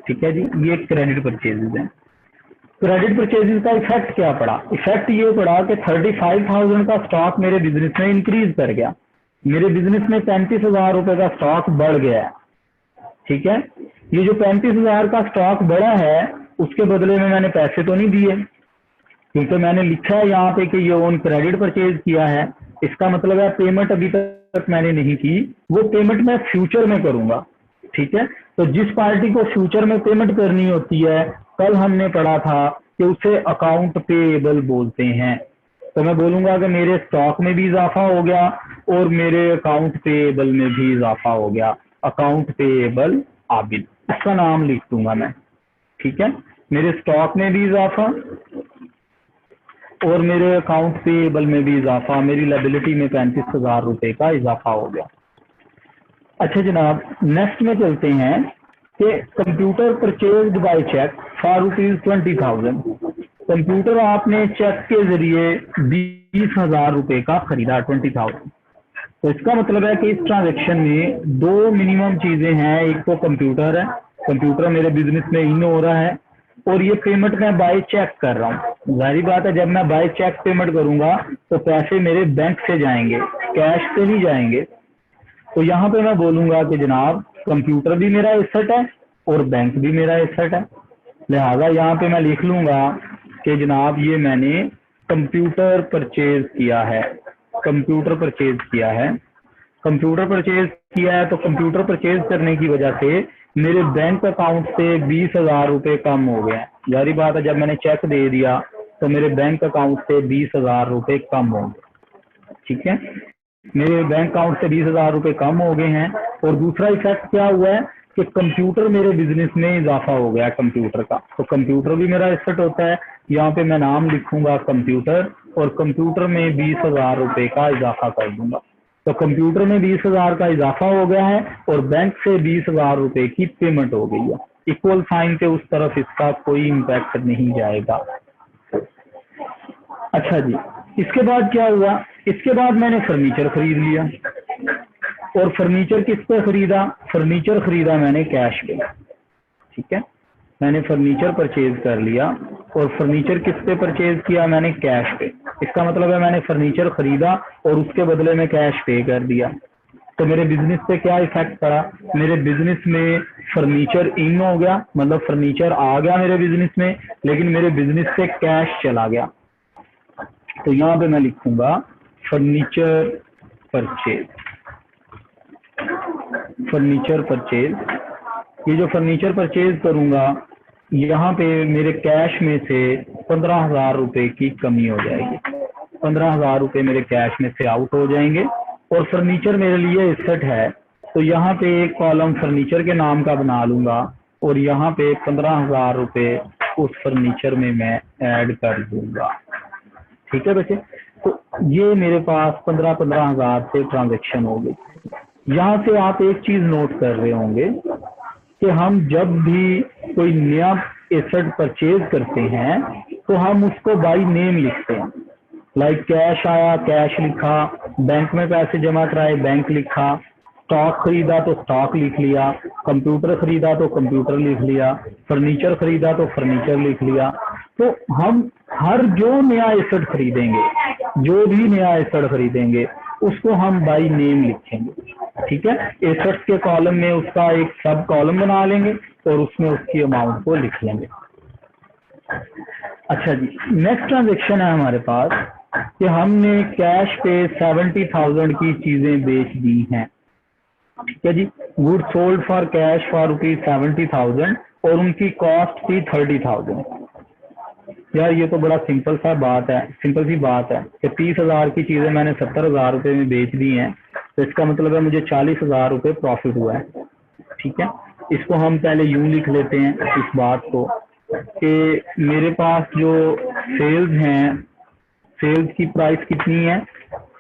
ठीक है जी, ये क्रेडिट परचेजेस हैं। क्रेडिट परचेजेस का इफेक्ट क्या पड़ा? इफेक्ट ये पड़ा कि 35,000 का स्टॉक मेरे बिजनेस में इंक्रीज कर गया। मेरे बिजनेस में 35,000 रुपए का स्टॉक बढ़ गया है। ठीक है, ये जो 35,000 का स्टॉक बढ़ा है उसके बदले में मैंने पैसे तो नहीं दिए, क्योंकि मैंने लिखा है यहाँ पे कि ये ऑन क्रेडिट परचेज किया है। इसका मतलब है पेमेंट अभी तक मैंने नहीं की, वो पेमेंट मैं फ्यूचर में करूंगा। ठीक है, तो जिस पार्टी को फ्यूचर में पेमेंट करनी होती है, कल हमने पढ़ा था कि उसे अकाउंट पेएबल बोलते हैं। तो मैं बोलूंगा कि मेरे स्टॉक में भी इजाफा हो गया और मेरे अकाउंट पेएबल में भी इजाफा हो गया। अकाउंट पेएबल आबिद, इसका नाम लिख दूंगा मैं। ठीक है, मेरे स्टॉक में भी इजाफा और मेरे अकाउंट पेएबल में भी इजाफा, मेरी लायबिलिटी में 35,000 रुपए का इजाफा हो गया। अच्छा जनाब, नेक्स्ट में चलते हैं कि computer purchased by cheque for ₹20,000। Computer आपने चेक के जरिए 20,000 रुपए का खरीदा, 20,000। तो इसका मतलब है कि इस ट्रांजेक्शन में 2 मिनिमम चीजें हैं, एक तो कंप्यूटर है, कंप्यूटर मेरे बिजनेस में इन हो रहा है, और ये पेमेंट मैं बाय चेक कर रहा हूँ। जाहिर बात है, जब मैं बाय चेक पेमेंट करूंगा तो पैसे मेरे बैंक से जाएंगे, कैश से नहीं जाएंगे। तो यहाँ पे मैं बोलूंगा कि जनाब कंप्यूटर भी मेरा एसेट है और बैंक भी मेरा एसेट है, लिहाजा यहाँ पे मैं लिख लूंगा कि जनाब ये मैंने कंप्यूटर परचेज किया है। कंप्यूटर परचेज किया है, कंप्यूटर परचेज किया है, तो कंप्यूटर परचेज करने की वजह से मेरे बैंक अकाउंट से 20,000 रुपए कम हो गए। जारी बात है, जब मैंने चेक दे दिया तो मेरे बैंक अकाउंट से 20,000 रुपए कम हो गए। ठीक है, मेरे बैंक अकाउंट से 20,000 रुपए कम हो गए हैं। और दूसरा इफेक्ट क्या हुआ है कि कंप्यूटर मेरे बिजनेस में इजाफा हो गया कंप्यूटर का। तो कंप्यूटर भी मेरा एसेट होता है, यहाँ पे मैं नाम लिखूंगा कंप्यूटर और कंप्यूटर में 20,000 रुपए का इजाफा कर दूंगा। तो कंप्यूटर में 20,000 का इजाफा हो गया है और बैंक से 20,000 रुपए की पेमेंट हो गई है। इक्वल साइन के उस तरफ इसका कोई इम्पैक्ट नहीं जाएगा। अच्छा जी, इसके बाद क्या हुआ, इसके बाद मैंने फर्नीचर खरीद लिया। और फर्नीचर किस पे खरीदा, फर्नीचर खरीदा मैंने कैश पे। ठीक है, मैंने फर्नीचर परचेज कर लिया और फर्नीचर किस पे परचेज किया, मैंने कैश पे। इसका मतलब है मैंने फर्नीचर खरीदा और उसके बदले में कैश पे कर दिया। तो मेरे बिजनेस पे क्या इफेक्ट पड़ा, मेरे बिजनेस में फर्नीचर इन हो गया, मतलब फर्नीचर आ गया मेरे बिजनेस में, लेकिन मेरे बिजनेस से कैश चला गया। तो यहाँ पे मैं लिखूंगा फर्नीचर परचेज, फर्नीचर परचेज। ये जो फर्नीचर परचेज करूंगा, यहाँ पे मेरे कैश में से 15,000 रुपए की कमी हो जाएगी। 15,000 रुपए मेरे कैश में से आउट हो जाएंगे। और फर्नीचर मेरे लिए एसेट है, तो यहाँ पे एक कॉलम फर्नीचर के नाम का बना लूंगा और यहाँ पे 15,000 रुपए उस फर्नीचर में मैं ऐड कर दूंगा। ठीक है बच्चे, तो ये मेरे पास 15,000 से ट्रांजेक्शन हो गई। यहाँ से आप एक चीज नोट कर रहे होंगे कि हम जब भी कोई नया एसेट परचेज करते हैं तो हम उसको बाय नेम लिखते हैं। लाइक कैश आया, कैश लिखा, बैंक में पैसे जमा कराए, बैंक लिखा, स्टॉक खरीदा तो स्टॉक लिख लिया, कंप्यूटर खरीदा तो कंप्यूटर लिख लिया, फर्नीचर खरीदा तो फर्नीचर लिख लिया। तो हम हर जो नया एसेट खरीदेंगे, जो भी नया एसेट खरीदेंगे, उसको हम बाय नेम लिखेंगे। ठीक है, एसेट्स के कॉलम में उसका एक सब कॉलम बना लेंगे और उसमें उसकी अमाउंट को लिख लेंगे। अच्छा जी, नेक्स्ट ट्रांजेक्शन है हमारे पास कि हमने कैश पे 70,000 की चीजें बेच दी हैं। ठीक है जी, good sold for cash for ₹70,000 और उनकी कॉस्ट थी 30,000। यार ये तो बड़ा सिंपल सा बात है, सिंपल सी बात है कि 30,000 की चीजें मैंने 70,000 रुपए में बेच दी हैं, तो इसका मतलब है मुझे 40,000 रुपए प्रॉफिट हुआ है। ठीक है, इसको हम पहले यूं लिख लेते हैं इस बात को कि मेरे पास जो सेल्स हैं, सेल्स की प्राइस कितनी है,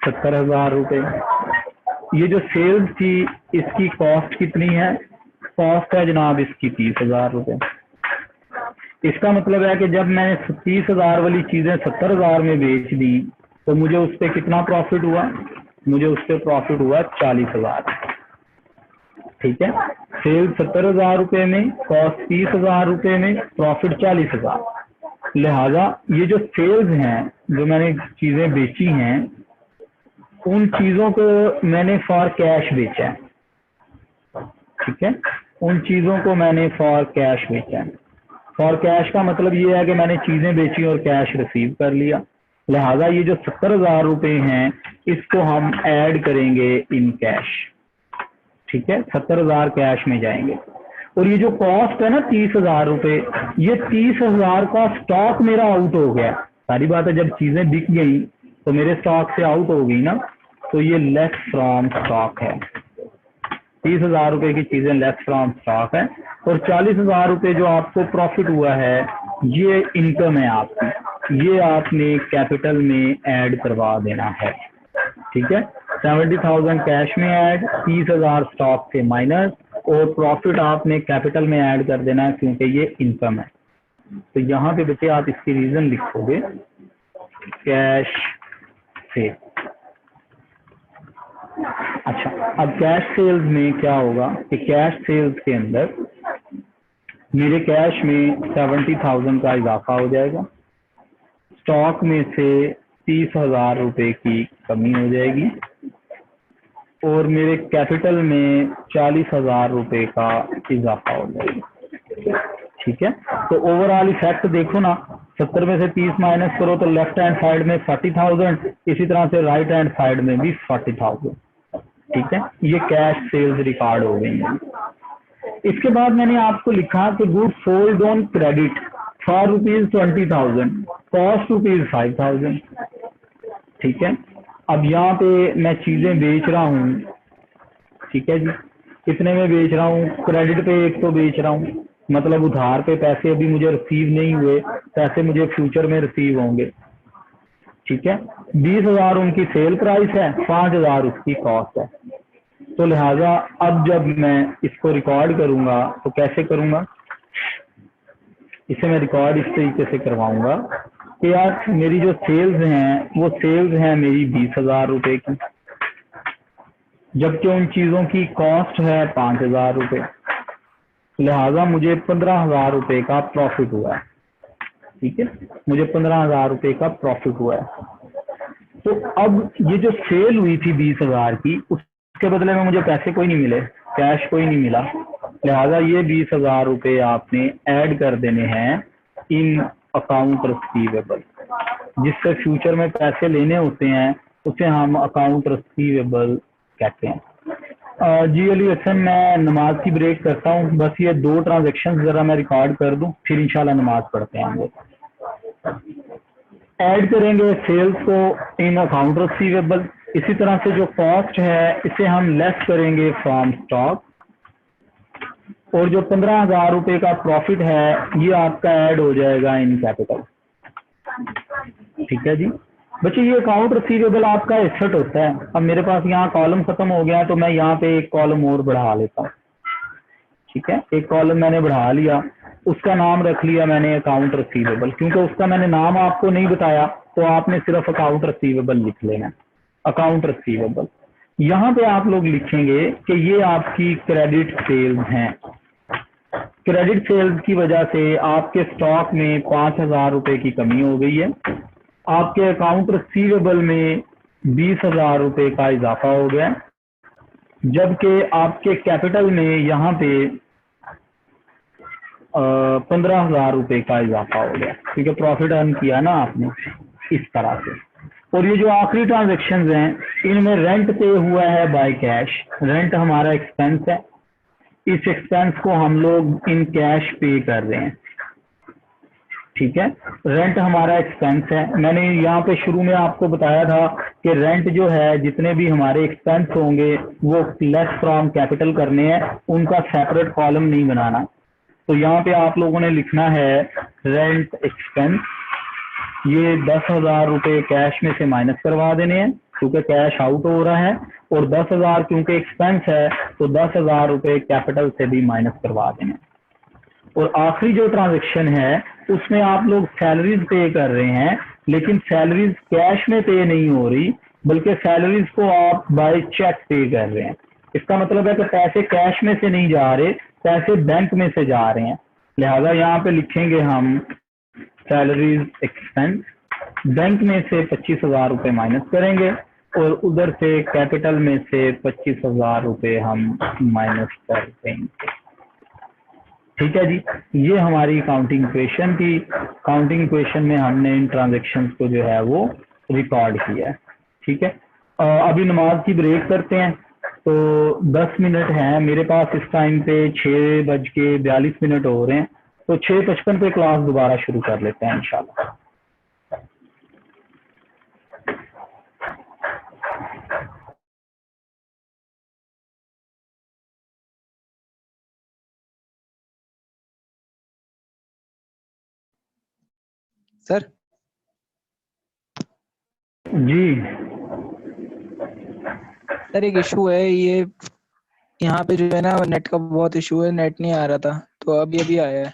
70,000 रुपए। ये जो सेल्स थी इसकी कॉस्ट कितनी है, कॉस्ट है जनाब इसकी 30,000 रुपए। इसका मतलब है कि जब मैंने 30,000 वाली चीजें 70,000 में बेच दी तो मुझे उस पर कितना प्रॉफिट हुआ, मुझे उस पर प्रॉफिट हुआ 40,000। ठीक है, सेल 70,000 रुपए में, कॉस्ट 30,000 रुपए में, प्रॉफिट 40,000। लिहाजा ये जो सेल्स हैं, जो मैंने चीजें बेची हैं, उन चीजों को मैंने फॉर कैश बेचा है। ठीक है, उन चीजों को मैंने फॉर कैश बेचा है। फॉर कैश का मतलब ये है कि मैंने चीजें बेची और कैश रिसीव कर लिया। लिहाजा ये जो 70,000 रुपए हैं इसको हम ऐड करेंगे इन कैश। ठीक है, 70,000 कैश में जाएंगे। और ये जो कॉस्ट है ना 30,000 रुपए, ये 30,000 का स्टॉक मेरा आउट हो गया। सारी बात है, जब चीजें बिक गई तो मेरे स्टॉक से आउट हो गई ना, तो ये लेस फ्रॉम स्टॉक है। 30,000 रुपए की चीजें लेस फ्रॉम स्टॉक है। और 40,000 रुपए जो आपको प्रॉफिट हुआ है ये इनकम है आपकी, ये आपने कैपिटल में ऐड करवा देना है। ठीक है, 70,000 कैश में ऐड, 30,000 स्टॉक से माइनस, और प्रॉफिट आपने कैपिटल में ऐड कर देना है क्योंकि ये इनकम है। तो यहाँ पे बच्चे आप इसकी रीजन लिखोगे कैश से। अच्छा, अब कैश सेल्स में क्या होगा कि कैश सेल्स के अंदर मेरे कैश में 70,000 का इजाफा हो जाएगा, स्टॉक में से 30,000 रुपए की कमी हो जाएगी और मेरे कैपिटल में 40,000 रुपए का इजाफा हो जाएगा। ठीक है, तो ओवरऑल इफेक्ट देखो ना, 70 में से 30 माइनस करो तो लेफ्ट हैंड साइड में 40,000, इसी तरह से राइट हैंड साइड में भी 40,000। ठीक है, ये कैश सेल्स रिकॉर्ड हो गई है। इसके बाद मैंने आपको लिखा कि good sold on credit for ₹20,000, cost ₹5,000। ठीक है, अब यहाँ पे मैं चीजें बेच रहा हूँ। ठीक है जी, कितने में बेच रहा हूँ, क्रेडिट पे एक तो बेच रहा हूँ, मतलब उधार पे पैसे अभी मुझे रिसीव नहीं हुए, पैसे मुझे फ्यूचर में रिसीव होंगे। ठीक है, 20,000 उनकी सेल प्राइस है, 5,000 उसकी कॉस्ट है। तो लिहाजा अब जब मैं इसको रिकॉर्ड करूंगा तो कैसे करूंगा, इसे मैं रिकॉर्ड इस तरीके से करवाऊंगा कि यार मेरी जो सेल्स हैं वो सेल्स हैं मेरी 20,000 रुपए की, जबकि उन चीजों की कॉस्ट है 5,000 रुपए, लिहाजा मुझे 15,000 रुपए का प्रॉफिट हुआ है। ठीक है, मुझे 15,000 रुपए का प्रॉफिट हुआ है। तो अब ये जो सेल हुई थी 20,000 की, उसके बदले में मुझे पैसे कोई नहीं मिले, कैश कोई नहीं मिला, लिहाजा ये 20,000 रुपए आपने ऐड कर देने हैं इन अकाउंट रिसीवेबल, जिससे फ्यूचर में पैसे लेने होते हैं उसे हम अकाउंट रिसीवेबल कहते हैं। जी अली हसन, मैं नमाज की ब्रेक करता हूँ, बस ये 2 ट्रांजेक्शन जरा मैं रिकॉर्ड कर दूं, फिर इंशाल्लाह नमाज पढ़ते हैं हम लोग। ऐड करेंगे सेल्स को इन अकाउंट रिसीवेबल, इसी तरह से जो कॉस्ट है इसे हम लेस करेंगे फ्रॉम स्टॉक, और जो 15,000 रुपए का प्रॉफिट है ये आपका ऐड हो जाएगा इन कैपिटल। ठीक है जी बच्चे, ये अकाउंट रिसीवेबल आपका एसेट होता है। अब मेरे पास यहाँ कॉलम खत्म हो गया तो मैं यहाँ पे एक कॉलम और बढ़ा लेता हूँ। ठीक है, एक कॉलम मैंने बढ़ा लिया, उसका नाम रख लिया मैंने अकाउंट रिसीवेबल, क्योंकि उसका मैंने नाम आपको नहीं बताया तो आपने सिर्फ अकाउंट रिसीवेबल लिख लेना, अकाउंट रिसीवेबल। यहाँ पे आप लोग लिखेंगे कि ये आपकी क्रेडिट सेल्स हैं। क्रेडिट सेल्स की वजह से आपके स्टॉक में 5,000 रुपए की कमी हो गई है, आपके अकाउंट रिसीवेबल में 20,000 रुपए का इजाफा हो गया, जबकि आपके कैपिटल में यहाँ पे 15,000 रुपए का इजाफा हो गया, क्योंकि प्रॉफिट अर्न किया ना आपने इस तरह से। और ये जो आखिरी ट्रांजेक्शन हैं इनमें रेंट पे हुआ है बाय कैश, रेंट हमारा एक्सपेंस है, इस एक्सपेंस को हम लोग इन कैश पे कर रहे हैं। ठीक है, रेंट हमारा एक्सपेंस है। मैंने यहाँ पे शुरू में आपको बताया था कि रेंट जो है जितने भी हमारे एक्सपेंस होंगे वो लेस फ्रॉम कैपिटल करने हैं, उनका सेपरेट कॉलम नहीं बनाना। तो यहाँ पे आप लोगों ने लिखना है रेंट एक्सपेंस, ये 10,000 रुपए कैश में से माइनस करवा देने हैं क्योंकि कैश आउट हो रहा है, और 10,000 क्योंकि एक्सपेंस है तो 10,000 रुपए कैपिटल से भी माइनस करवा देने हैं। और आखिरी जो ट्रांजेक्शन है उसमें आप लोग सैलरीज पे कर रहे हैं, लेकिन सैलरीज कैश में पे नहीं हो रही, बल्कि सैलरीज को आप बाय चेक पे कर रहे हैं। इसका मतलब है कि पैसे कैश में से नहीं जा रहे, पैसे बैंक में से जा रहे हैं। लिहाजा यहाँ पे लिखेंगे हम सैलरीज एक्सपेंस, बैंक में से 25,000 रुपए माइनस करेंगे और उधर से कैपिटल में से 25,000 रुपए हम माइनस कर देंगे। ठीक है जी, ये हमारी काउंटिंग इक्वेशन थी। काउंटिंग इक्वेशन में हमने इन ट्रांजेक्शन्स को जो है वो रिकॉर्ड किया है। ठीक है, अभी नमाज की ब्रेक करते हैं, तो 10 मिनट हैं मेरे पास इस टाइम पे, 6:42 हो रहे हैं, तो 6:55 पे क्लास दोबारा शुरू कर लेते हैं इंशाल्लाह। सर जी सर एक इशू है, ये यहाँ पे जो है ना नेट का बहुत इशू है, नेट नहीं आ रहा था तो अभी अभी आया है।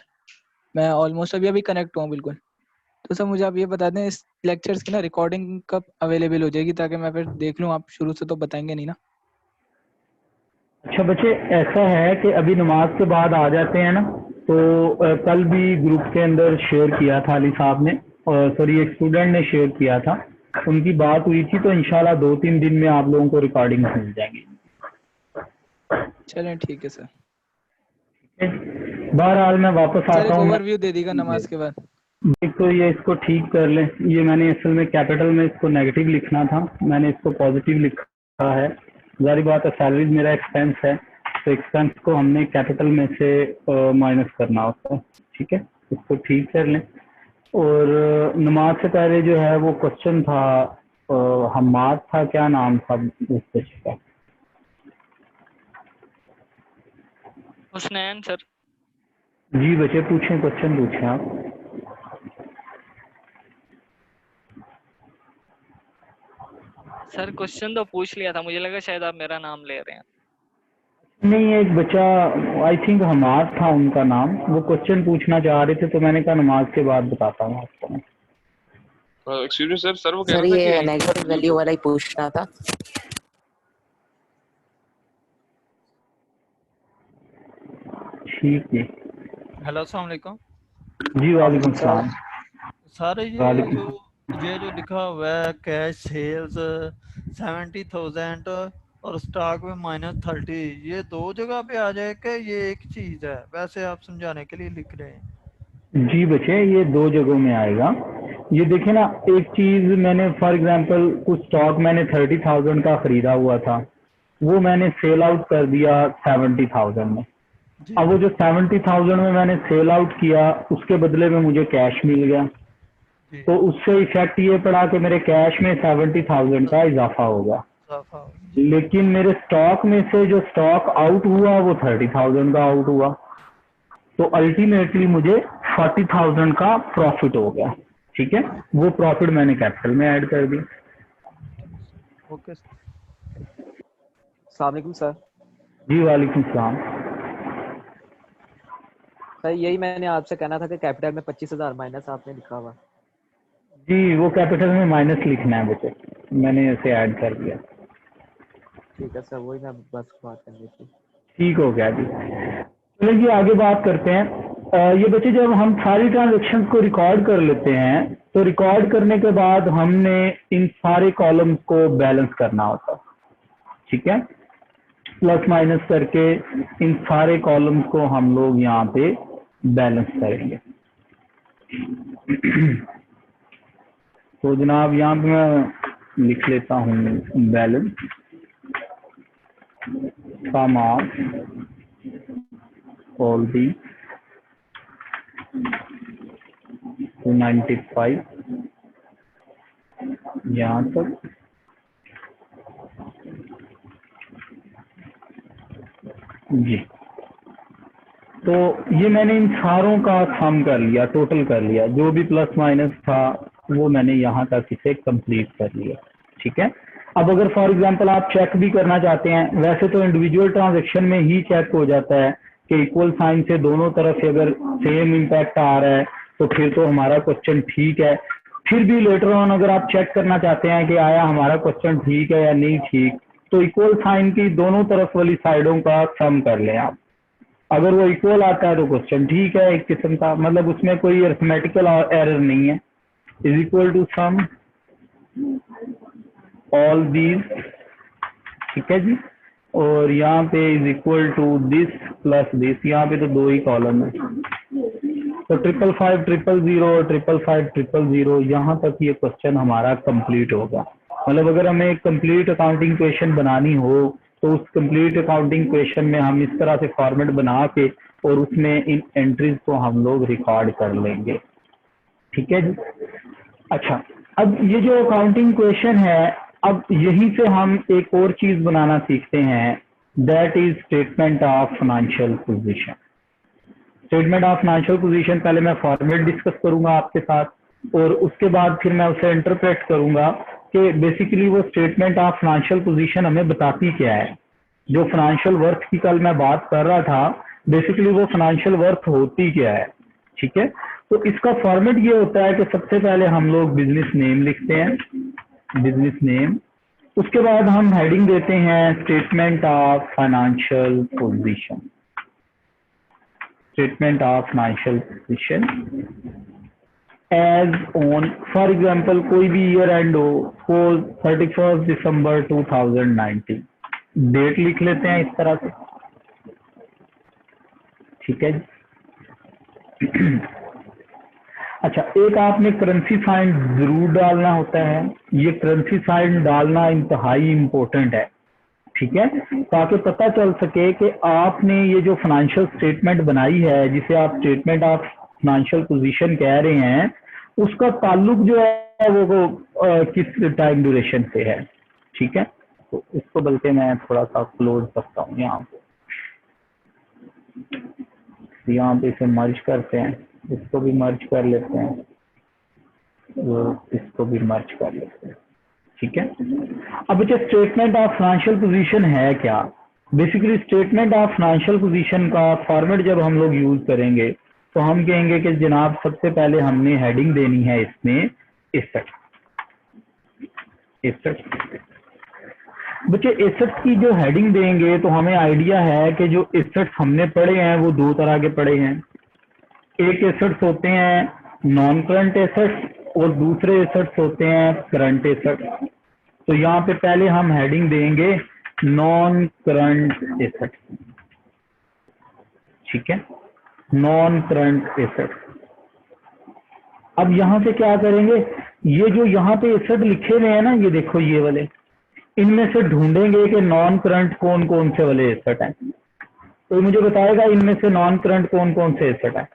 मैं ऑलमोस्ट अभी कनेक्ट हुआ बिल्कुल। तो सर मुझे आप ये बता दें इस लेक्चर्स की ना रिकॉर्डिंग कब अवेलेबल हो जाएगी, ताकि मैं फिर देख लूँ। आप शुरू से तो बताएंगे नहीं ना? अच्छा बच्चे, ऐसा है कि अभी नमाज के बाद आ जाते हैं ना, तो कल भी ग्रुप के अंदर शेयर किया था अली साहब ने, और सॉरी एक स्टूडेंट ने शेयर किया था, उनकी बात हुई थी, तो इंशाल्लाह 2-3 दिन में आप लोगों को रिकॉर्डिंग मिल जाएंगी। चलें ठीक है सर। बहरहाल मैं वापस सर आता एक हूँ। ओवरव्यू दे दीजिएगा नमाज के बाद। एक तो ये इसको ठीक कर लें, ये मैंने असल में कैपिटल में इसको नेगेटिव लिखना था, मैंने इसको पॉजिटिव लिखा है। जारी बात है सैलरीज मेरा एक्सपेंस है, तो एक्सपेंस को हमने कैपिटल में से माइनस करना होता है। ठीक है, इसको ठीक कर लें। और नमाज से पहले जो है वो क्वेश्चन था, हम्माद था, क्या नाम था उस बच्चे का? हुसनैन सर। जी बच्चे पूछें, क्वेश्चन पूछें आप। सर क्वेश्चन तो पूछ लिया था, मुझे लगा शायद आप मेरा नाम ले रहे हैं। नहीं, एक बच्चा आई थिंक हमाद था उनका नाम, वो क्वेश्चन पूछना चाह रहे थे तो मैंने कहा नमाज के बाद बताता हूँ आपको मैं। एक्सक्यूज मी सर, सर वो कह सर रहा था ये कि नेगेटिव वैल्यू वाला ही पूछना था। ठीक है हेलो अस्सलाम वालेकुम। जी, वालेकुम सलाम। सर ये वालेकुम। जो लिखा हुआ है कैश सेल्स 70,000 और स्टॉक में -30, ये दो जगह पे आ जाए कि ये एक चीज है? वैसे आप समझाने के लिए लिख रहे हैं। जी बच्चे, ये दो जगहों में आएगा। ये देखिए ना, एक चीज मैंने फॉर एग्जांपल कुछ स्टॉक मैंने 30,000 का खरीदा हुआ था, वो मैंने सेल आउट कर दिया 70,000 में। जी अब वो जो 70,000 में मैंने सेल आउट किया, उसके बदले में मुझे कैश मिल गया, जी तो उससे इफेक्ट ये पड़ा कि मेरे कैश में 70,000 का इजाफा हो गया। साफ आओ। जी लेकिन मेरे स्टॉक में से जो स्टॉक आउट हुआ वो 30,000 का आउट हुआ, तो अल्टीमेटली मुझे 40,000 का प्रॉफिट हो गया। ठीक है, वो प्रॉफिट मैंने कैपिटल में ऐड कर दी। ओके अस्सलाम वालेकुम सर। जी वालेकुम सलाम। सर यही मैंने आपसे कहना था कि कैपिटल में 25,000 माइनस आपने लिखा हुआ। जी, वो कैपिटल में माइनस लिखना है बच्चे, मैंने इसे ऐड कर दिया। ठीक है सर, वही मैं बस बात करनी थी। ठीक हो गया जी। चलिए आगे बात करते हैं। ये बच्चे, जब हम सारी ट्रांजेक्शन्स को रिकॉर्ड कर लेते हैं तो रिकॉर्ड करने के बाद हमने इन सारे कॉलम्स को बैलेंस करना होता है। ठीक है, प्लस माइनस करके इन सारे कॉलम्स को हम लोग यहाँ पे बैलेंस करेंगे। तो जनाब यहाँ पे मैं लिख लेता हूँ balance sum of all the 295 यहाँ तक। जी, तो ये मैंने इन सारों का सम कर लिया, टोटल कर लिया, जो भी प्लस माइनस था वो मैंने यहाँ तक इसे कंप्लीट कर लिया। ठीक है, अब अगर फॉर एग्जांपल आप चेक भी करना चाहते हैं, वैसे तो इंडिविजुअल ट्रांजैक्शन में ही चेक हो जाता है कि इक्वल साइन से दोनों तरफ से अगर सेम इम्पैक्ट आ रहा है तो फिर तो हमारा क्वेश्चन ठीक है। फिर भी लेटर ऑन अगर आप चेक करना चाहते हैं कि आया हमारा क्वेश्चन ठीक है या नहीं ठीक, तो इक्वल साइन की दोनों तरफ वाली साइडों का सम कर लें आप। अगर वो इक्वल आता है तो क्वेश्चन ठीक है एक किस्म का, मतलब उसमें कोई अरिथमेटिकल एरर नहीं है। Is equal to sum all these. ठीक है जी, और यहाँ पे is equal to this plus this, यहाँ पे तो दो ही कॉलम है, तो 555 0 555 0 यहाँ तक ये क्वेश्चन हमारा कंप्लीट होगा। मतलब अगर हमें एक कंप्लीट अकाउंटिंग क्वेश्चन बनानी हो तो उस कंप्लीट अकाउंटिंग क्वेश्चन में हम इस तरह से फॉर्मेट बना के और उसमें इन एंट्रीज को हम लोग रिकॉर्ड कर लेंगे। ठीक है जी। अच्छा, अब ये जो अकाउंटिंग क्वेश्चन है, अब यहीं से हम एक और चीज बनाना सीखते हैं, that is statement of financial position. Statement of financial position पहले मैं फॉर्मेट डिस्कस करूंगा आपके साथ, और उसके बाद फिर मैं उसे इंटरप्रेट करूंगा कि बेसिकली वो स्टेटमेंट ऑफ फाइनेंशियल पोजीशन हमें बताती क्या है। जो फाइनेंशियल वर्थ की कल मैं बात कर रहा था, बेसिकली वो फाइनेंशियल वर्थ होती क्या है। ठीक है, तो इसका फॉर्मेट ये होता है कि सबसे पहले हम लोग बिजनेस नेम लिखते हैं, बिजनेस नेम, उसके बाद हम हेडिंग देते हैं statement of financial position, statement of financial position as on, for example कोई भी ईयर एंड हो, सपोज 31 दिसंबर 2019, डेट लिख लेते हैं इस तरह से। ठीक है जी। अच्छा, एक आपने करेंसी साइन जरूर डालना होता है, ये करेंसी साइन डालना इंतहाई इम्पोर्टेंट है। ठीक है, ताकि पता चल सके कि आपने ये जो फाइनेंशियल स्टेटमेंट बनाई है, जिसे आप स्टेटमेंट ऑफ फाइनेंशियल पोजीशन कह रहे हैं, उसका ताल्लुक जो है वो किस टाइम ड्यूरेशन से है। ठीक है, तो इसको बल्कि मैं थोड़ा सा क्लोज करता हूँ यहाँ पे इसे मर्ज करते हैं, इसको भी मर्ज कर लेते हैं, इसको भी मर्ज कर लेते हैं। ठीक है, अब बच्चे स्टेटमेंट ऑफ फाइनेंशियल पोजीशन है क्या? Basically statement of financial position का फॉर्मेट जब हम लोग यूज करेंगे तो हम कहेंगे कि जनाब सबसे पहले हमने हेडिंग देनी है इसमें एसेट। बच्चे एसेट्स की जो हेडिंग देंगे तो हमें आइडिया है कि जो एसेट्स हमने पढ़े हैं वो दो तरह के पढ़े हैं। एक एसेट्स होते हैं नॉन करंट एसेट्स और दूसरे एसेट्स होते हैं करंट एसेट्स। तो यहाँ पे पहले हम हेडिंग देंगे नॉन करंट एसेट्स, ठीक है, नॉन करंट एसेट्स। अब यहाँ पे क्या करेंगे, ये जो यहाँ पे एसेट लिखे हुए हैं ना, ये देखो ये वाले, इनमें से ढूंढेंगे कि नॉन करंट कौन कौन से वाले एसेट हैं। तो मुझे बताएगा इनमें से नॉन करंट कौन कौन से एसेट हैं।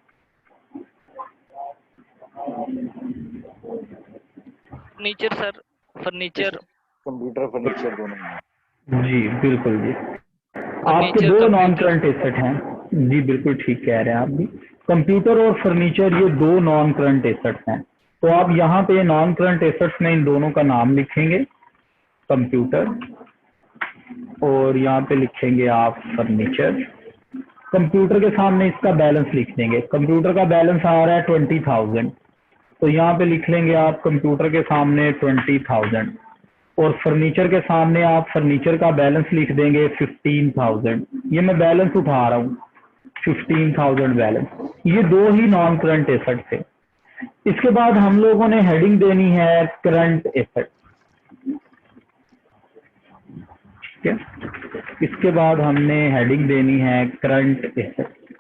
Furniture sir, furniture, computer furniture दोनों। जी बिल्कुल जी, आपके फर्नीचर, दो नॉन कंप्यूटर। करंट एसेट हैं। जी बिल्कुल ठीक कह रहे हैं आप भी, कंप्यूटर और फर्नीचर ये दो नॉन करंट एसेट्स हैं। तो आप यहाँ पे नॉन करंट एसेट्स में इन दोनों का नाम लिखेंगे, कंप्यूटर, और यहाँ पे लिखेंगे आप फर्नीचर। कंप्यूटर के सामने इसका बैलेंस लिख देंगे। कंप्यूटर का बैलेंस आ रहा है 20,000, तो यहाँ पे लिख लेंगे आप कंप्यूटर के सामने 20,000, और फर्नीचर के सामने आप फर्नीचर का बैलेंस लिख देंगे 15,000। ये मैं बैलेंस उठा रहा हूँ, 15,000 बैलेंस। ये दो ही नॉन करंट एसेट थे। इसके बाद हम लोगों ने हेडिंग देनी है करंट एसेट, ठीक है। इसके बाद हमने हेडिंग देनी है करंट एसेट,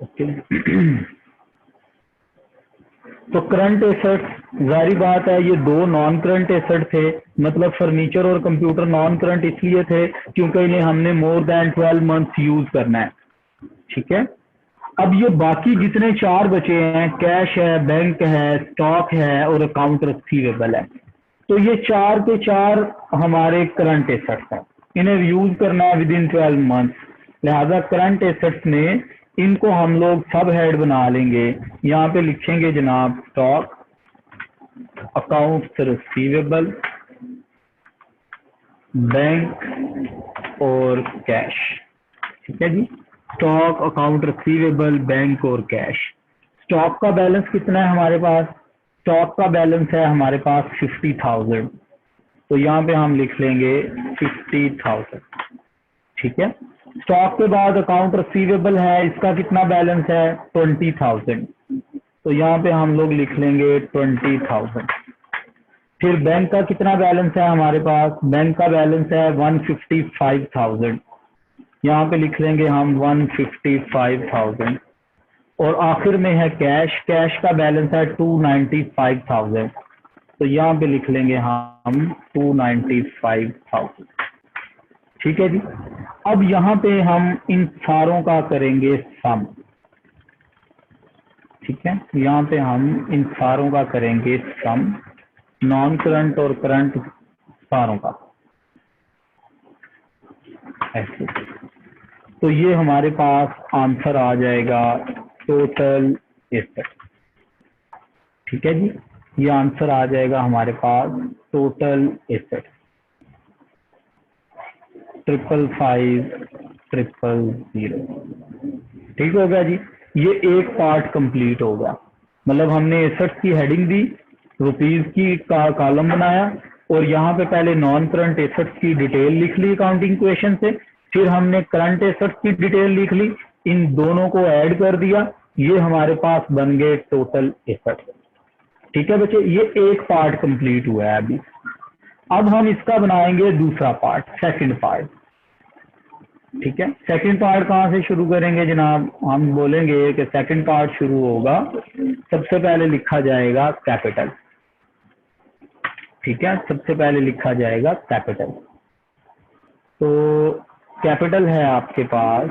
ओके। तो करंट एसेट, जारी बात है ये दो नॉन करंट एसेट थे, मतलब फर्नीचर और कंप्यूटर नॉन करंट इसलिए थे क्योंकि इन्हें हमने मोर देन 12 मंथ्स यूज करना है, ठीक है। अब ये बाकी जितने चार बचे हैं, कैश है, बैंक है, स्टॉक है और अकाउंट रिसीवेबल है, तो ये चार के चार हमारे करंट एसेट्स हैं। इन्हें यूज करना है विद इन 12 मंथ्स, लिहाजा करंट एसेट्स में इनको हम लोग सब हेड बना लेंगे। यहाँ पे लिखेंगे जनाब स्टॉक, अकाउंट रिसीवेबल, बैंक और कैश, ठीक है जी। स्टॉक, अकाउंट रिसीवेबल, बैंक और कैश। स्टॉक का बैलेंस कितना है हमारे पास? स्टॉक का बैलेंस है हमारे पास 50,000, तो यहाँ पे हम लिख लेंगे 50,000, ठीक है। स्टॉक के बाद अकाउंट रिसीवेबल है, इसका कितना बैलेंस है? 20,000, तो यहाँ पे हम लोग लिख लेंगे 20,000। फिर बैंक का कितना बैलेंस है हमारे पास? बैंक का बैलेंस है 155,000, यहाँ पे लिख लेंगे हम 155,000। और आखिर में है कैश, कैश का बैलेंस है 295,000, तो यहाँ पे लिख लेंगे हम 295,000, ठीक है जी। अब यहाँ पे हम इन सारों का करेंगे सम, ठीक है। यहाँ पे हम इन सारों का करेंगे सम, नॉन करंट और करंट सारों का, ऐसे। तो ये हमारे पास आंसर आ जाएगा टोटल एसेट, ठीक है जी। ये आंसर आ जाएगा हमारे पास टोटल एसेट 555,000, ठीक हो गया जी। ये एक पार्ट कंप्लीट हो गया, मतलब हमने एसेट्स की हेडिंग दी, रुपीज की कॉलम बनाया, और यहाँ पे पहले नॉन करंट एसेट्स की डिटेल लिख ली अकाउंटिंग इक्वेशन से, फिर हमने करंट एसेट्स की डिटेल लिख ली, इन दोनों को ऐड कर दिया, ये हमारे पास बन गए टोटल एसेट, ठीक है बच्चे। ये एक पार्ट कंप्लीट हुआ है अभी। अब हम इसका बनाएंगे दूसरा पार्ट, सेकंड पार्ट, ठीक है। सेकंड पार्ट कहाँ से शुरू करेंगे जनाब? हम बोलेंगे कि सेकंड पार्ट शुरू होगा, सबसे पहले लिखा जाएगा कैपिटल, ठीक है। सबसे पहले लिखा जाएगा कैपिटल। तो कैपिटल है आपके पास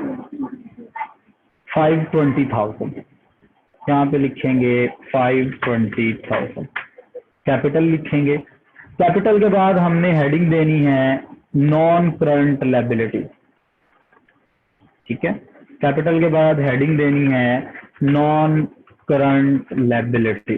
520,000, यहाँ पे लिखेंगे 520,000 कैपिटल लिखेंगे। कैपिटल के बाद हमने हेडिंग देनी है नॉन करंट लायबिलिटी, ठीक है। कैपिटल के बाद हेडिंग देनी है नॉन करंट लायबिलिटी।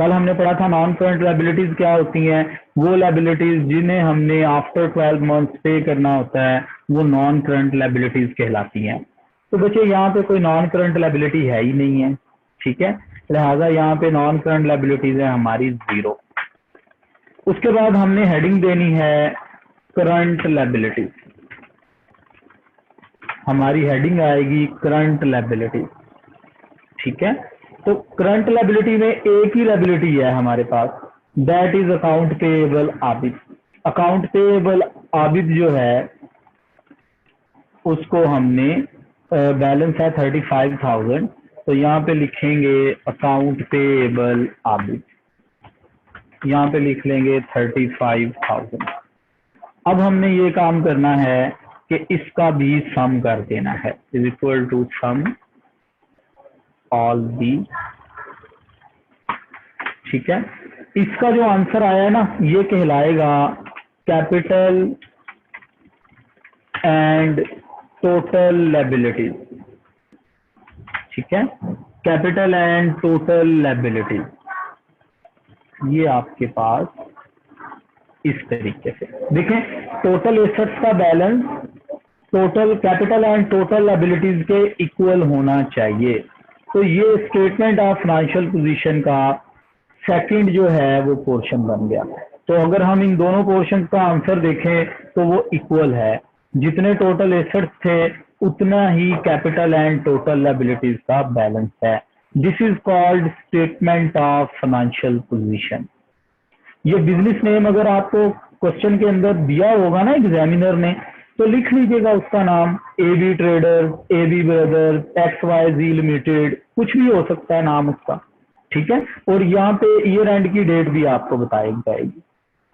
कल हमने पढ़ा था नॉन करंट लायबिलिटीज क्या होती हैं, वो लायबिलिटीज जिन्हें हमने आफ्टर 12 मंथ्स पे करना होता है वो नॉन करंट लायबिलिटीज कहलाती हैं। तो बच्चे यहाँ पे कोई नॉन करंट लायबिलिटी है ही नहीं है, ठीक है, लिहाजा यहाँ पे नॉन करंट लायबिलिटीज है हमारी 0। उसके बाद हमने हेडिंग देनी है करंट लायबिलिटीज, हमारी हेडिंग आएगी करंट लायबिलिटी, ठीक है। तो करंट लायबिलिटी में एक ही लायबिलिटी है हमारे पास, that is account payable Abid. Account payable Abid जो है उसको हमने बैलेंस है 35,000, तो यहाँ पे लिखेंगे अकाउंट पेएबल आबिद, यहाँ पे लिख लेंगे 35,000। अब हमने ये काम करना है कि इसका भी सम कर देना है, is equal to sum all the, ठीक है। इसका जो आंसर आया है ना ये कहलाएगा कैपिटल एंड टोटल लायबिलिटीज, ठीक है, कैपिटल एंड टोटल लायबिलिटीज। ये आपके पास इस तरीके से देखें, टोटल एसेट्स का balance total capital and total liabilities के इक्वल होना चाहिए। तो ये स्टेटमेंट ऑफ फाइनेंशियल पोजीशन का सेकंड जो है वो पोर्शन बन गया। तो अगर हम इन दोनों पोर्शन का आंसर देखें तो वो इक्वल है, जितने टोटल एसेट्स थे उतना ही कैपिटल एंड टोटल लायबिलिटीज का बैलेंस है। This is called statement of financial position. ये बिजनेस नेम अगर आपको क्वेश्चन के अंदर दिया होगा ना एग्जामिनर ने, तो लिख लीजिएगा उसका नाम, AB traders, AB brothers, XYZ limited, कुछ भी हो सकता है नाम उसका, ठीक है। और यहाँ पे ईयर एंड की डेट भी आपको बताई जाएगी,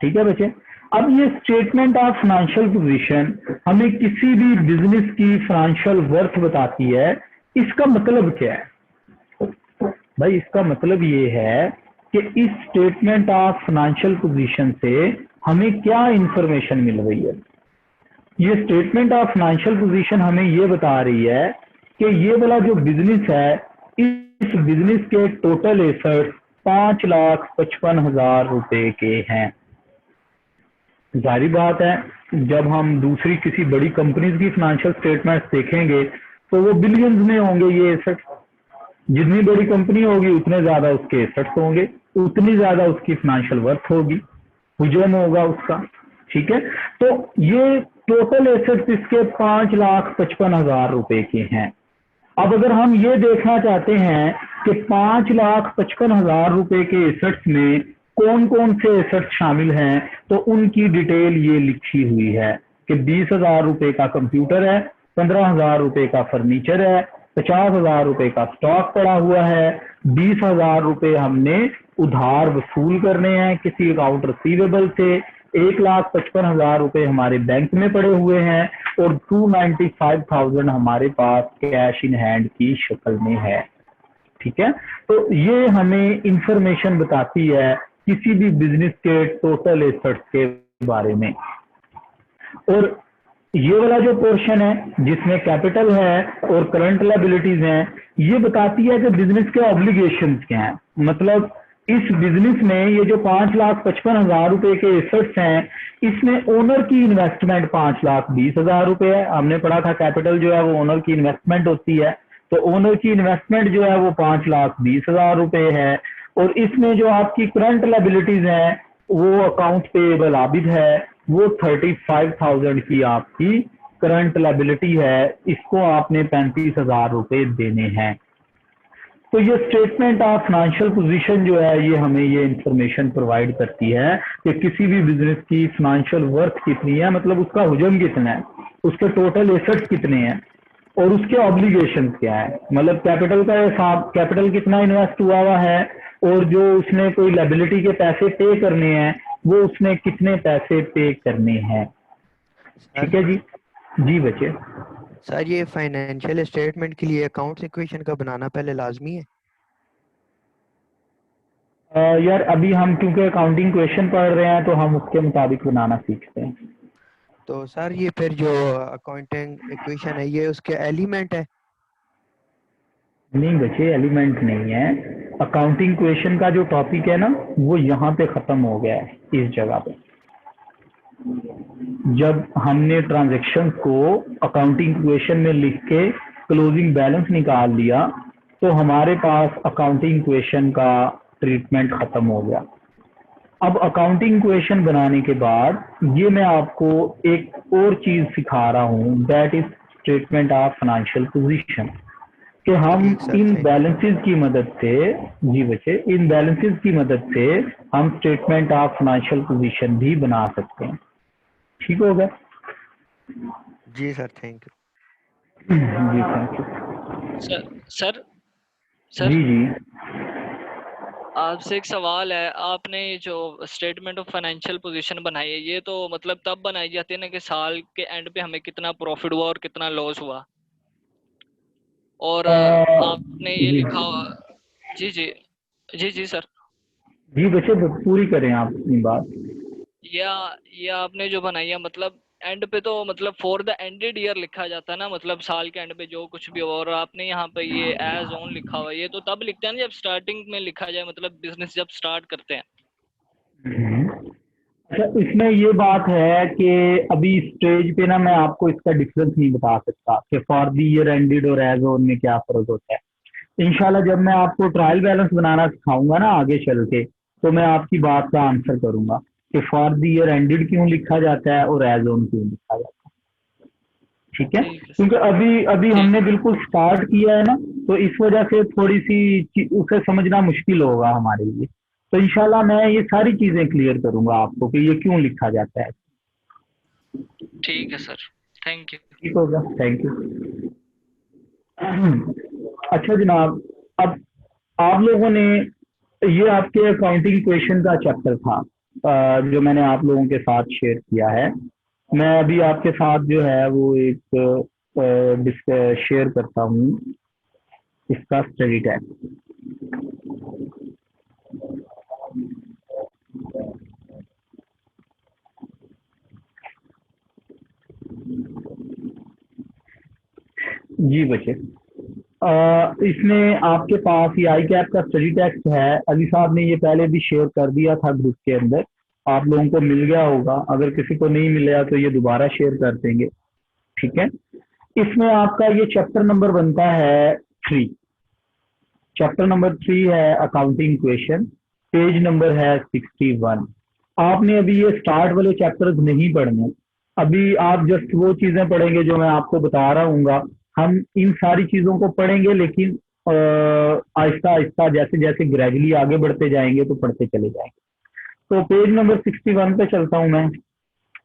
ठीक है बच्चे। अब ये स्टेटमेंट ऑफ फाइनेंशियल पोजीशन हमें किसी भी बिजनेस की फाइनेंशियल वर्थ बताती है। इसका मतलब क्या है भाई? इसका मतलब ये है कि इस स्टेटमेंट ऑफ फाइनेंशियल पोजीशन से हमें क्या इंफॉर्मेशन मिल रही है। ये स्टेटमेंट ऑफ फाइनेंशियल पोजीशन हमें ये बता रही है कि ये वाला जो बिजनेस है, इस बिजनेस के टोटल एसेट्स 5,55,000 रुपए के हैं। जाहिर बात है जब हम दूसरी किसी बड़ी कंपनीज की फाइनेंशियल स्टेटमेंट्स देखेंगे तो वो बिलियंस में होंगे ये एसेट्स। जितनी बड़ी कंपनी होगी उतने ज्यादा उसके एसेट्स होंगे, उतनी ज्यादा उसकी फाइनेंशियल वर्थ होगी, हुजम होगा उसका, ठीक है। तो ये टोटल एसेट्स इसके 5,55,000 रुपए के हैं। अब अगर हम ये देखना चाहते हैं कि 5,55,000 रुपए के एसेट्स में कौन कौन से एसेट्स शामिल हैं, तो उनकी डिटेल ये लिखी हुई है कि 20,000 रुपए का कंप्यूटर है, 15,000 रुपए का फर्नीचर है, 50,000 रुपए का स्टॉक पड़ा हुआ है, 20,000 रुपए हमने उधार वसूल करने हैं किसी अकाउंट रिसीवेबल से, 1,55,000 रुपए हमारे बैंक में पड़े हुए हैं और 295,000 हमारे पास कैश इन हैंड की शक्ल में है, ठीक है। तो ये हमें इंफॉर्मेशन बताती है किसी भी बिजनेस के टोटल एसेट्स के बारे में। और ये वाला जो पोर्शन है जिसमें कैपिटल है और करंट लायबिलिटीज हैं, ये बताती है कि बिजनेस के ऑब्लिगेशंस क्या हैं। मतलब इस बिजनेस में ये जो 5,55,000 रुपए के एसेट्स हैं, इसमें ओनर की इन्वेस्टमेंट 5,20,000 रुपए है। हमने पढ़ा था कैपिटल जो है वो ओनर की इन्वेस्टमेंट होती है, तो ओनर की इन्वेस्टमेंट जो है वो 5,20,000 रुपए है। और इसमें जो आपकी करंट लायबिलिटीज है वो अकाउंट पेएबल आबिद है, वो 35,000 की आपकी करंट लायबिलिटी है, इसको आपने 35,000 रुपए देने हैं। तो ये स्टेटमेंट ऑफ फाइनेंशियल पोजीशन जो है ये हमें ये इंफॉर्मेशन प्रोवाइड करती है कि किसी भी बिजनेस की फाइनेंशियल वर्थ कितनी है, मतलब उसका हुजम कितना है, उसके टोटल एसेट्स कितने हैं और उसके ऑब्लिगेशंस क्या है। मतलब कैपिटल का हिसाब, कैपिटल कितना इन्वेस्ट हुआ है और जो उसने कोई लायबिलिटी के पैसे पे करने हैं वो उसने कितने पैसे पे करने हैं, ठीक है जी। जी बच्चे। सर ये फाइनेंशियल स्टेटमेंट के लिए अकाउंट्स इक्वेशन का बनाना पहले लाजमी है? यार अभी हम क्योंकि अकाउंटिंग क्वेश्चन पढ़ रहे हैं तो हम उसके मुताबिक बनाना सीखते हैं। तो सर ये फिर जो अकाउंटिंग इक्वेशन है ये उसके एलिमेंट है? नहीं बच्चे, एलिमेंट नहीं है। अकाउंटिंग क्वेश्चन का जो टॉपिक है ना, वो यहाँ पे खत्म हो गया है इस जगह पे। जब हमने ट्रांजैक्शन को अकाउंटिंग क्वेश्चन में लिख के क्लोजिंग बैलेंस निकाल दिया, तो हमारे पास अकाउंटिंग क्वेश्चन का ट्रीटमेंट खत्म हो गया। अब अकाउंटिंग क्वेश्चन बनाने के बाद ये मैं आपको एक और चीज सिखा रहा हूँ, that is statement of financial position, कि हम ठीक सर, इन थैंक बैलेंसेस की मदद से, जी बच्चे, इन बैलेंसेस की मदद से हम स्टेटमेंट ऑफ फाइनेंशियल पोजीशन भी बना सकते हैं। ठीक हो गया? यू। जी सर, थैंक यू। जी thank you. Sir sir sir जी जी आपसे एक सवाल है। आपने ये जो स्टेटमेंट ऑफ फाइनेंशियल पोजीशन बनाई है, ये तो मतलब तब बनाई जाती है ना कि साल के एंड पे हमें कितना प्रॉफिट हुआ और कितना लॉस हुआ, और आपने ये जी लिखा। जी जी जी जी सर। जी बच्चे, पूरी करें आप अपनी बात। या ये आपने जो बनाई है, मतलब एंड पे तो मतलब फॉर द एंडेड ईयर लिखा जाता है ना, मतलब साल के एंड पे जो कुछ भी हो, और आपने यहाँ पे ये एज ऑन लिखा हुआ है। ये तो तब लिखते हैं ना जब स्टार्टिंग में लिखा जाए, मतलब बिजनेस जब स्टार्ट करते हैं। अच्छा, इसमें ये बात है कि अभी स्टेज पे ना मैं आपको इसका डिफरेंस नहीं बता सकता कि फॉर द ईयर एंडेड और एज ऑन में क्या फर्क होता है। इंशाल्लाह जब मैं आपको ट्रायल बैलेंस बनाना सिखाऊंगा ना आगे चल के, तो मैं आपकी बात का आंसर करूंगा कि फॉर द ईयर एंडेड क्यों लिखा जाता है और एज ऑन क्यों लिखा जाता है। ठीक है? ठीक है क्योंकि सर। अभी अभी ठीक हमने है। बिल्कुल स्टार्ट किया है ना, तो इस वजह से थोड़ी सी उसे समझना मुश्किल होगा हमारे लिए। तो इंशाल्लाह मैं ये सारी चीजें क्लियर करूंगा आपको कि ये क्यों लिखा जाता है। ठीक है सर, थैंक यू। ठीक होगा, थैंक यू। अच्छा जनाब, अब आप लोगों ने, ये आपके अकाउंटिंग क्वेश्चन का चैप्टर था जो मैंने आप लोगों के साथ शेयर किया है। मैं अभी आपके साथ जो है वो एक शेयर करता हूँ इसका स्टडी टैग। जी बच्चे, इसमें आपके पास ये आई कैप का स्टडी टेक्स्ट है। अली साहब ने ये पहले भी शेयर कर दिया था ग्रुप के अंदर, आप लोगों को मिल गया होगा। अगर किसी को नहीं मिला तो ये दोबारा शेयर कर देंगे। ठीक है? इसमें आपका ये चैप्टर नंबर बनता है 3। चैप्टर नंबर 3 है अकाउंटिंग क्वेश्चन, पेज नंबर है 61। आपने अभी ये स्टार्ट वाले चैप्टर्स नहीं पढ़ने, अभी आप जस्ट वो चीजें पढ़ेंगे जो मैं आपको बता रहा हूँ। हम इन सारी चीजों को पढ़ेंगे, लेकिन आहिस्ता आहिस्ता जैसे जैसे ग्रेजुअली आगे बढ़ते जाएंगे तो पढ़ते चले जाएंगे। तो पेज नंबर 61 पे चलता हूं मैं।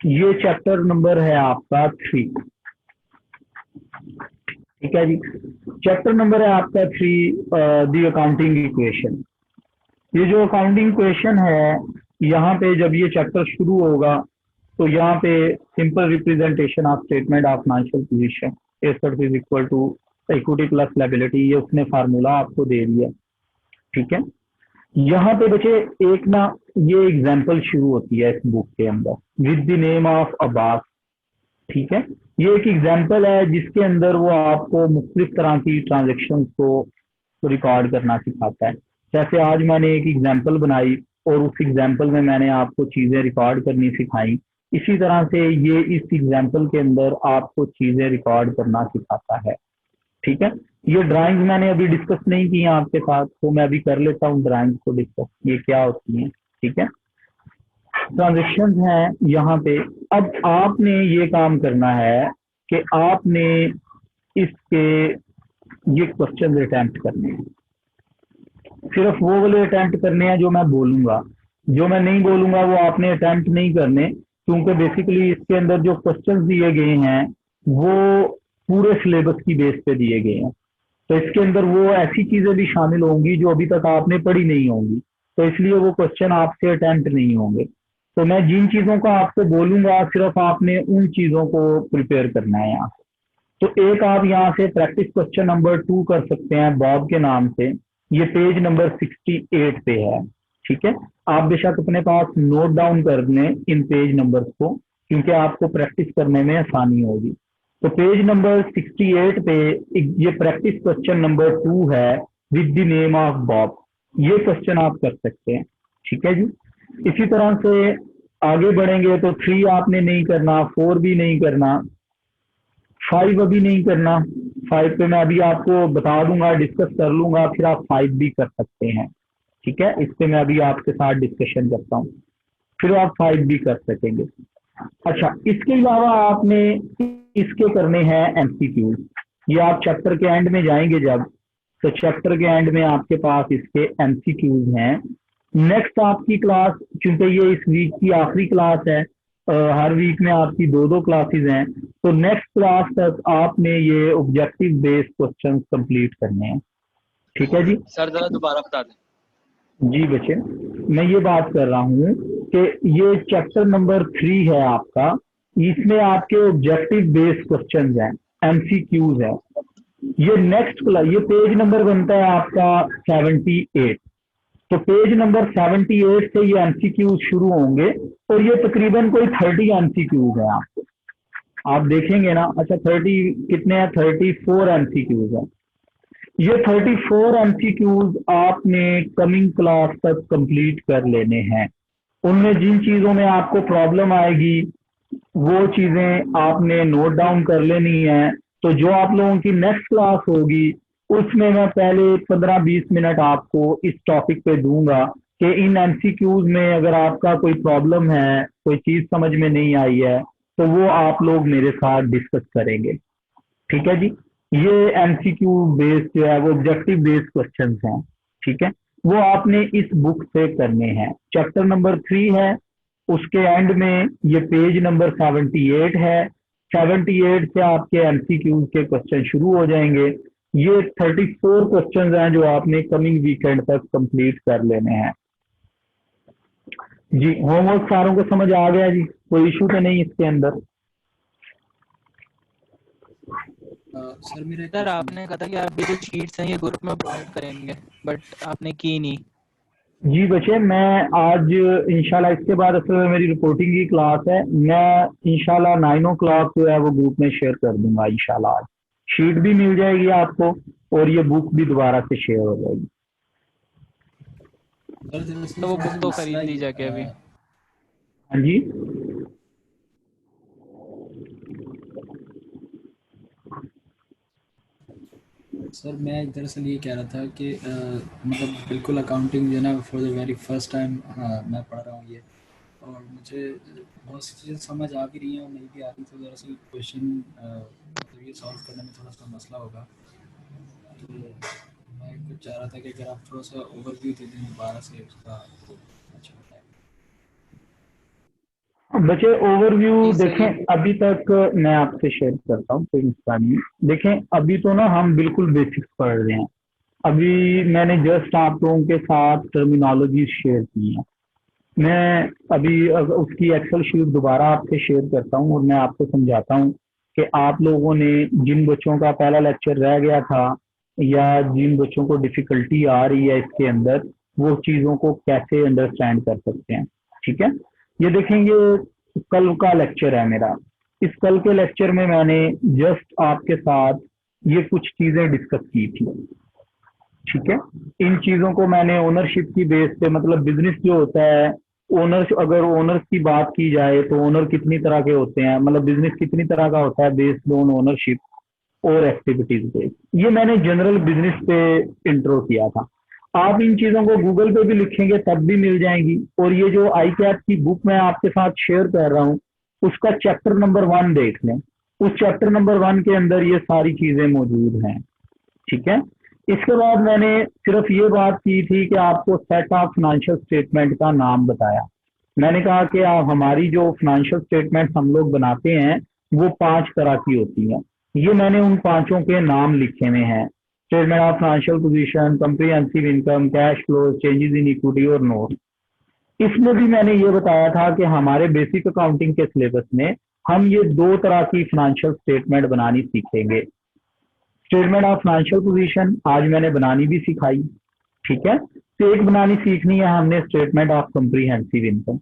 ये चैप्टर नंबर है आपका 3। ठीक है जी? चैप्टर नंबर है आपका 3, दी अकाउंटिंग इक्वेशन। ये जो अकाउंटिंग क्वेश्चन है, यहाँ पे जब ये चैप्टर शुरू होगा तो यहाँ पे simple representation of statement of financial position assets is equal to equity plus liability, ये उसने फार्मूला आपको दे दिया। ठीक है? यहाँ पे बच्चे एक ना ये एग्जांपल शुरू होती है इस बुक के अंदर with the name of Abbas. ठीक है? ये एक एग्जांपल है जिसके अंदर वो आपको मुख्तलिफ तरह की ट्रांजेक्शन को रिकॉर्ड करना सिखाता है। जैसे आज मैंने एक एग्जांपल बनाई और उस एग्जांपल में मैंने आपको चीजें रिकॉर्ड करनी सिखाई, इसी तरह से ये इस एग्जांपल के अंदर आपको चीजें रिकॉर्ड करना सिखाता है। ठीक है? ये ड्राइंग मैंने अभी डिस्कस नहीं की है आपके साथ, तो मैं अभी कर लेता हूँ ड्राइंग को डिस्कस, ये क्या होती है। ठीक है? ट्रांजेक्शन है यहाँ पे। अब आपने ये काम करना है कि आपने इसके ये क्वेश्चन अटेम्प्ट करने हैं। सिर्फ वो वाले अटेम्प्ट करने हैं जो मैं बोलूंगा, जो मैं नहीं बोलूंगा वो आपने अटेम्प्ट नहीं करने, क्योंकि बेसिकली इसके अंदर जो क्वेश्चन दिए गए हैं वो पूरे सिलेबस की बेस पे दिए गए हैं। तो इसके अंदर वो ऐसी चीजें भी शामिल होंगी जो अभी तक आपने पढ़ी नहीं होंगी, तो इसलिए वो क्वेश्चन आपसे अटेम्प्ट नहीं होंगे। तो मैं जिन चीजों का आपको बोलूंगा सिर्फ आपने उन चीजों को प्रिपेयर करना है यहाँ से। तो एक आप यहाँ से प्रैक्टिस क्वेश्चन नंबर 2 कर सकते हैं बॉब के नाम से, ये पेज नंबर 68 पे है। ठीक है? आप बेशक अपने पास नोट डाउन कर लें इन पेज नंबर्स को, क्योंकि आपको प्रैक्टिस करने में आसानी होगी। तो पेज नंबर 68 पे ये प्रैक्टिस क्वेश्चन नंबर 2 है with the name of Bob. ये क्वेश्चन आप कर सकते हैं, ठीक है जी। इसी तरह से आगे बढ़ेंगे तो 3 आपने नहीं करना, 4 भी नहीं करना, 5 अभी नहीं करना। 5 पे मैं अभी आपको बता दूंगा, डिस्कस कर लूंगा, फिर आप 5 भी कर सकते हैं, ठीक है। इस पे मैं अभी आपके साथ डिस्कशन करता हूँ, फिर आप 5 भी कर सकेंगे। अच्छा, इसके अलावा आपने इसके करने हैं एमसीक्यूज। ये आप चैप्टर के एंड में जाएंगे जब, तो चैप्टर के एंड में आपके पास इसके एमसीक्यूज हैं। नेक्स्ट आपकी क्लास, चूंकि ये इस वीक की आखिरी क्लास है, हर वीक में आपकी 2-2 क्लासेस हैं, तो नेक्स्ट क्लास तक आपने ये ऑब्जेक्टिव बेस्ड क्वेश्चन कंप्लीट करने हैं, ठीक है जी। सर जरा दोबारा बता दें। जी बच्चे, मैं ये बात कर रहा हूँ कि ये चैप्टर नंबर 3 है आपका, इसमें आपके ऑब्जेक्टिव बेस्ड क्वेश्चंस हैं, एमसीक्यूज है। ये नेक्स्ट क्लास, ये पेज नंबर बनता है आपका 78, तो पेज नंबर 78 से ये एमसीक्यूज शुरू होंगे और ये तकरीबन कोई 30 एमसीक्यूज है आपको, आप देखेंगे ना। अच्छा 30 कितने हैं, 34 एमसीक्यूज है। ये 34 एमसीक्यूज आपने कमिंग क्लास तक कंप्लीट कर लेने हैं। उनमें जिन चीजों में आपको प्रॉब्लम आएगी वो चीजें आपने नोट डाउन कर लेनी है। तो जो आप लोगों की नेक्स्ट क्लास होगी उसमें मैं पहले 15-20 मिनट आपको इस टॉपिक पे दूंगा कि इन एमसीक्यूज में अगर आपका कोई प्रॉब्लम है, कोई चीज समझ में नहीं आई है, तो वो आप लोग मेरे साथ डिस्कस करेंगे, ठीक है जी। ये एमसीक्यू बेस्ड जो है वो ऑब्जेक्टिव बेस्ड क्वेश्चंस हैं, ठीक है। वो आपने इस बुक से करने हैं। चैप्टर नंबर 3 है, उसके एंड में ये पेज नंबर 78 है। 78 से आपके एमसीक्यू के क्वेश्चन शुरू हो जाएंगे। ये 34 क्वेश्चंस हैं जो आपने कमिंग वीकेंड तक कंप्लीट कर लेने हैं जी। होमवर्क सारों को समझ आ गया जी, कोई इशू तो नहीं इसके अंदर? सर मेरा सर आपने कहा था कि आप भी जो शीट्स हैं ये ग्रुप में प्रोवाइड करेंगे, बट आपने की नहीं। जी बच्चे, मैं आज इंशाल्लाह इसके बाद असल में मेरी रिपोर्टिंग की क्लास है, मैं इंशाल्लाह 9 o'clock जो है वो ग्रुप में शेयर कर दूंगा इंशाल्लाह। आज शीट भी मिल जाएगी आपको और ये बुक भी दोबारा से शेयर हो जाएगी। तो वो बुक तो खरीद ली जाके अभी। हाँ जी, सर मैं दरअसल ये कह रहा था कि मतलब बिल्कुल अकाउंटिंग जो है ना for the very first time मैं पढ़ रहा हूँ ये, और मुझे बहुत सी चीज़ें समझ आ भी रही हैं और नहीं भी आ रही, तो दरअसल क्वेश्चन मतलब ये सॉल्व करने में थोड़ा सा मसला होगा। तो मैं कुछ चाह रहा था कि अगर आप थोड़ा सा ओवरव्यू दे दें दोबारा से उसका, तो अच्छा होता है। बच्चे ओवरव्यू देखें, अभी तक मैं आपसे शेयर करता हूँ, कोई मसला नहीं। देखें अभी तो ना हम बिल्कुल बेसिक्स पढ़ रहे हैं। अभी मैंने जस्ट आप लोगों के साथ टर्मिनोलॉजी शेयर की है। मैं अभी उसकी एक्सेल शीट दोबारा आपसे शेयर करता हूँ और मैं आपको समझाता हूँ कि आप लोगों ने जिन बच्चों का पहला लेक्चर रह गया था या जिन बच्चों को डिफिकल्टी आ रही है इसके अंदर, वो चीज़ों को कैसे अंडरस्टैंड कर सकते हैं, ठीक है। ये देखेंगे कल का लेक्चर है मेरा। इस कल के लेक्चर में मैंने जस्ट आपके साथ ये कुछ चीज़ें डिस्कस की थी, ठीक है। इन चीज़ों को मैंने ओनरशिप की बेस पे, मतलब बिजनेस जो होता है, ओनर, अगर ओनर्स की बात की जाए तो ओनर कितनी तरह के होते हैं, मतलब बिजनेस कितनी तरह का होता है बेस्ड ऑन ओनरशिप और एक्टिविटीज पे। ये मैंने जनरल बिजनेस पे इंट्रो किया था। आप इन चीज़ों को गूगल पे भी लिखेंगे तब भी मिल जाएंगी। और ये जो आई कैप की बुक मैं आपके साथ शेयर कर रहा हूँ उसका चैप्टर नंबर 1 देख लें। उस चैप्टर नंबर 1 के अंदर ये सारी चीज़ें मौजूद हैं, ठीक है। इसके बाद मैंने सिर्फ ये बात की थी कि आपको सेट ऑफ फाइनेंशियल स्टेटमेंट का नाम बताया। मैंने कहा कि आप हमारी जो फाइनेंशियल स्टेटमेंट हम लोग बनाते हैं वो 5 तरह की होती हैं। ये मैंने उन 5 के नाम लिखे हुए हैं: statement of financial position, comprehensive income, cash flow, changes in equity और नोट। इसमें भी मैंने ये बताया था कि हमारे बेसिक अकाउंटिंग के सिलेबस में हम ये 2 तरह की फाइनेंशियल स्टेटमेंट बनानी सीखेंगे। स्टेटमेंट ऑफ फाइनेंशियल पोजीशन आज मैंने बनानी भी सिखाई, ठीक है। तो एक बनानी सीखनी है हमने स्टेटमेंट ऑफ कॉम्प्रिहेंसिव इनकम।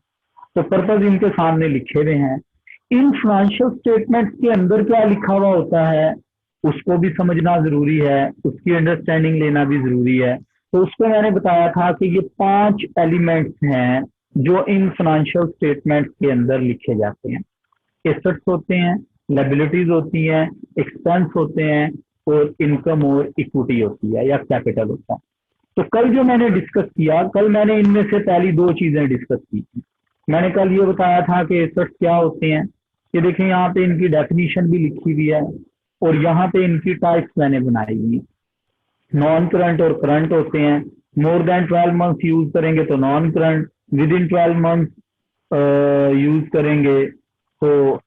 तो पर्पज इनके सामने लिखे हुए हैं। इन फाइनेंशियल स्टेटमेंट्स के अंदर क्या लिखा हुआ होता है उसको भी समझना जरूरी है, उसकी अंडरस्टैंडिंग लेना भी जरूरी है। तो उसको मैंने बताया था कि ये 5 एलिमेंट्स हैं जो इन फाइनेंशियल स्टेटमेंट्स के अंदर लिखे जाते हैं। एसेट्स होते हैं, लायबिलिटीज होती हैं, एक्सपेंस होते हैं और इनकम और इक्विटी होती है या कैपिटल होता है। तो कल जो मैंने डिस्कस किया, कल मैंने इनमें से पहली 2 चीजें डिस्कस की थी। मैंने कल ये बताया था कि एसेट्स क्या होते हैं। ये देखें यहाँ पे इनकी डेफिनेशन भी लिखी हुई है और यहाँ पे इनकी टाइप्स मैंने बनाई हुई है। नॉन करंट और करंट होते हैं। मोर देन 12 मंथ्स यूज करेंगे तो non current, with in 12 months use करेंगे तो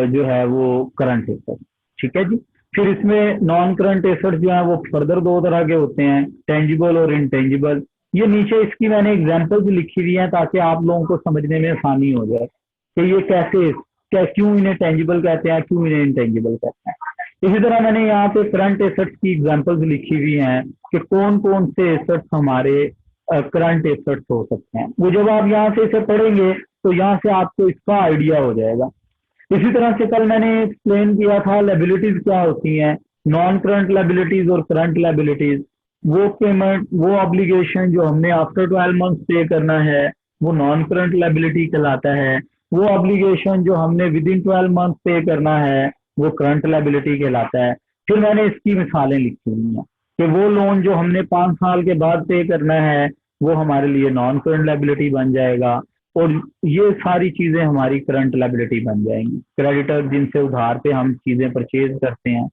जो है वो करंट एसेट। ठीक है जी। फिर इसमें नॉन करंट एसेट जो है वो फर्दर 2 तरह के होते हैं, टेंजिबल और इनटेंजिबल। ये नीचे इसकी मैंने एग्जांपल्स लिखी हुई हैं ताकि आप लोगों को समझने में आसानी हो जाए कि ये कैसे, क्यों इन्हें टेंजिबल कहते हैं, क्यों इन्हें इनटेंजिबल कहते हैं। इसी तरह मैंने यहाँ पे करंट एसेट्स की एग्जांपल्स लिखी हुई हैं कि कौन कौन से एसेट्स हमारे करंट एसेट्स हो सकते हैं। वो जब आप यहाँ से इसे पढ़ेंगे तो यहाँ से आपको इसका आइडिया हो जाएगा। इसी तरह से कल मैंने एक्सप्लेन किया था लायबिलिटीज क्या होती हैं, नॉन करंट लायबिलिटीज और करंट लायबिलिटीज। वो पेमेंट, वो ऑब्लिगेशन जो हमने आफ्टर 12 मंथ पे करना है वो नॉन करंट लायबिलिटी कहलाता है। वो ऑब्लिगेशन जो हमने विद इन 12 मंथ पे करना है वो करंट लायबिलिटी कहलाता है। फिर मैंने इसकी मिसालें लिखी हुई हैं कि वो लोन जो हमने 5 साल के बाद पे करना है वो हमारे लिए नॉन करंट लायबिलिटी बन जाएगा और ये सारी चीजें हमारी करंट लायबिलिटी बन जाएंगी। क्रेडिटर जिनसे उधार पे हम चीजें परचेज करते हैं।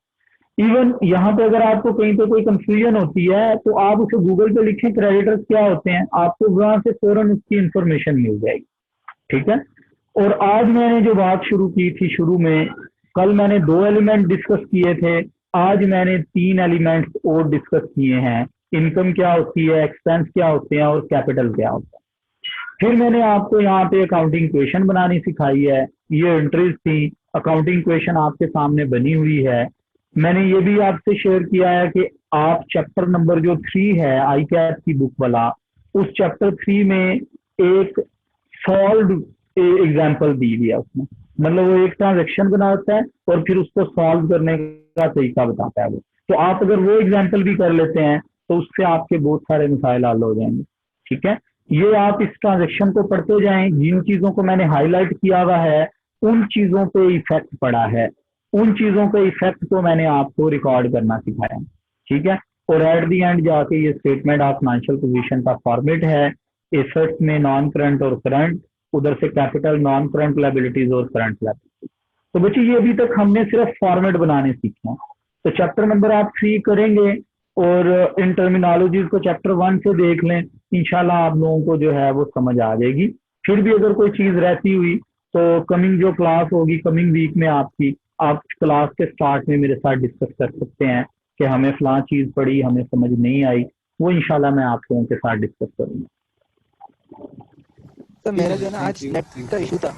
इवन यहाँ पे अगर आपको कहीं पे कोई कंफ्यूजन होती है तो आप उसे गूगल पे लिखें क्रेडिटर्स क्या होते हैं, आपको वहां से फौरन उसकी इंफॉर्मेशन मिल जाएगी। ठीक है। और आज मैंने जो बात शुरू की थी शुरू में, कल मैंने 2 एलिमेंट डिस्कस किए थे, आज मैंने 3 एलिमेंट्स और डिस्कस किए हैं। इनकम क्या होती है, एक्सपेंस क्या होते हैं और कैपिटल क्या होता है। फिर मैंने आपको यहाँ पे अकाउंटिंग इक्वेशन बनानी सिखाई है। ये एंट्रीज थी, अकाउंटिंग इक्वेशन आपके सामने बनी हुई है। मैंने ये भी आपसे शेयर किया है कि आप चैप्टर नंबर जो 3 है आई कैप की बुक वाला, उस चैप्टर 3 में एक सॉल्व एग्जाम्पल दी हुई है उसमें। मतलब वो एक ट्रांजेक्शन बनाता है और फिर उसको सॉल्व करने का तरीका बताता है वो। तो आप अगर वो एग्जाम्पल भी कर लेते हैं तो उससे आपके बहुत सारे मसाइल हल हो जाएंगे। ठीक है। ये आप इस ट्रांजेक्शन को पढ़ते जाएं, जिन चीजों को मैंने हाईलाइट किया हुआ है उन चीजों पे इफेक्ट पड़ा है, उन चीजों के इफेक्ट को मैंने आपको रिकॉर्ड करना सिखाया। ठीक है। और एट दी एंड जाके ये स्टेटमेंट ऑफ फाइनेंशियल पोजीशन का फॉर्मेट है। एसेट्स में नॉन करंट और करंट, उधर से कैपिटल, नॉन करंट लायबिलिटीज और करंट लायबिलिटीज। तो बच्चे ये अभी तक हमने सिर्फ फॉर्मेट बनाने सीखे हैं। तो चैप्टर नंबर आप 3 करेंगे और इन टर्मिनोलॉजीज को चैप्टर 1 से देख लें, इंशाल्लाह आप लोगों को जो है वो समझ आ जाएगी। फिर भी अगर कोई चीज रहती हुई तो कमिंग जो क्लास होगी कमिंग वीक में आपकी, आप क्लास के स्टार्ट में मेरे साथ डिस्कस कर सकते हैं कि हमें फलां चीज पढ़ी, हमें समझ नहीं आई, वो इंशाल्लाह मैं आप लोगों के साथ डिस्कस करूंगा। तो मेरा जो है ना थैंक आज यू, नेट थैंक का यू। इशू था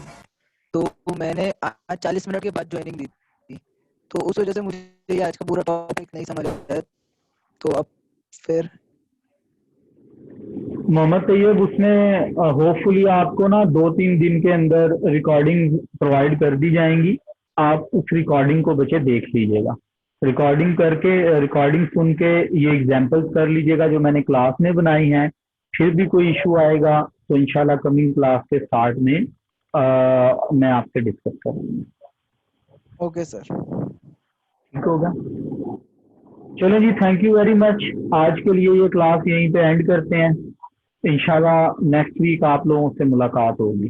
तो मैंने आज 40 मिनट के बाद ज्वाइनिंग दी थी, तो उस वजह से मुझे ये आज का पूरा टॉपिक नहीं समझ आया। तो अब फिर मोहम्मद तैयब, उसमें होपफुली आपको ना 2-3 दिन के अंदर रिकॉर्डिंग प्रोवाइड कर दी जाएंगी। आप उस रिकॉर्डिंग को बच्चे देख लीजिएगा, रिकॉर्डिंग करके, रिकॉर्डिंग सुन के ये एग्जांपल्स कर लीजिएगा जो मैंने क्लास में बनाई हैं। फिर भी कोई इशू आएगा तो इंशाल्लाह कमिंग क्लास के स्टार्ट में मैं आपसे डिस्कस करूँगा। Okay sir. ठीक होगा। चलो जी, थैंक यू वेरी मच। आज के लिए ये क्लास यहीं पे एंड करते हैं। इंशाल्लाह नेक्स्ट वीक आप लोगों से मुलाकात होगी।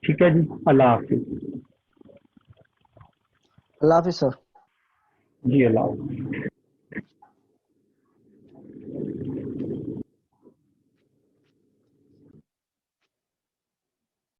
ठीक है जी, अल्लाह हाफिज। अल्लाह हाफिज सर। जी अल्लाह हाफिज।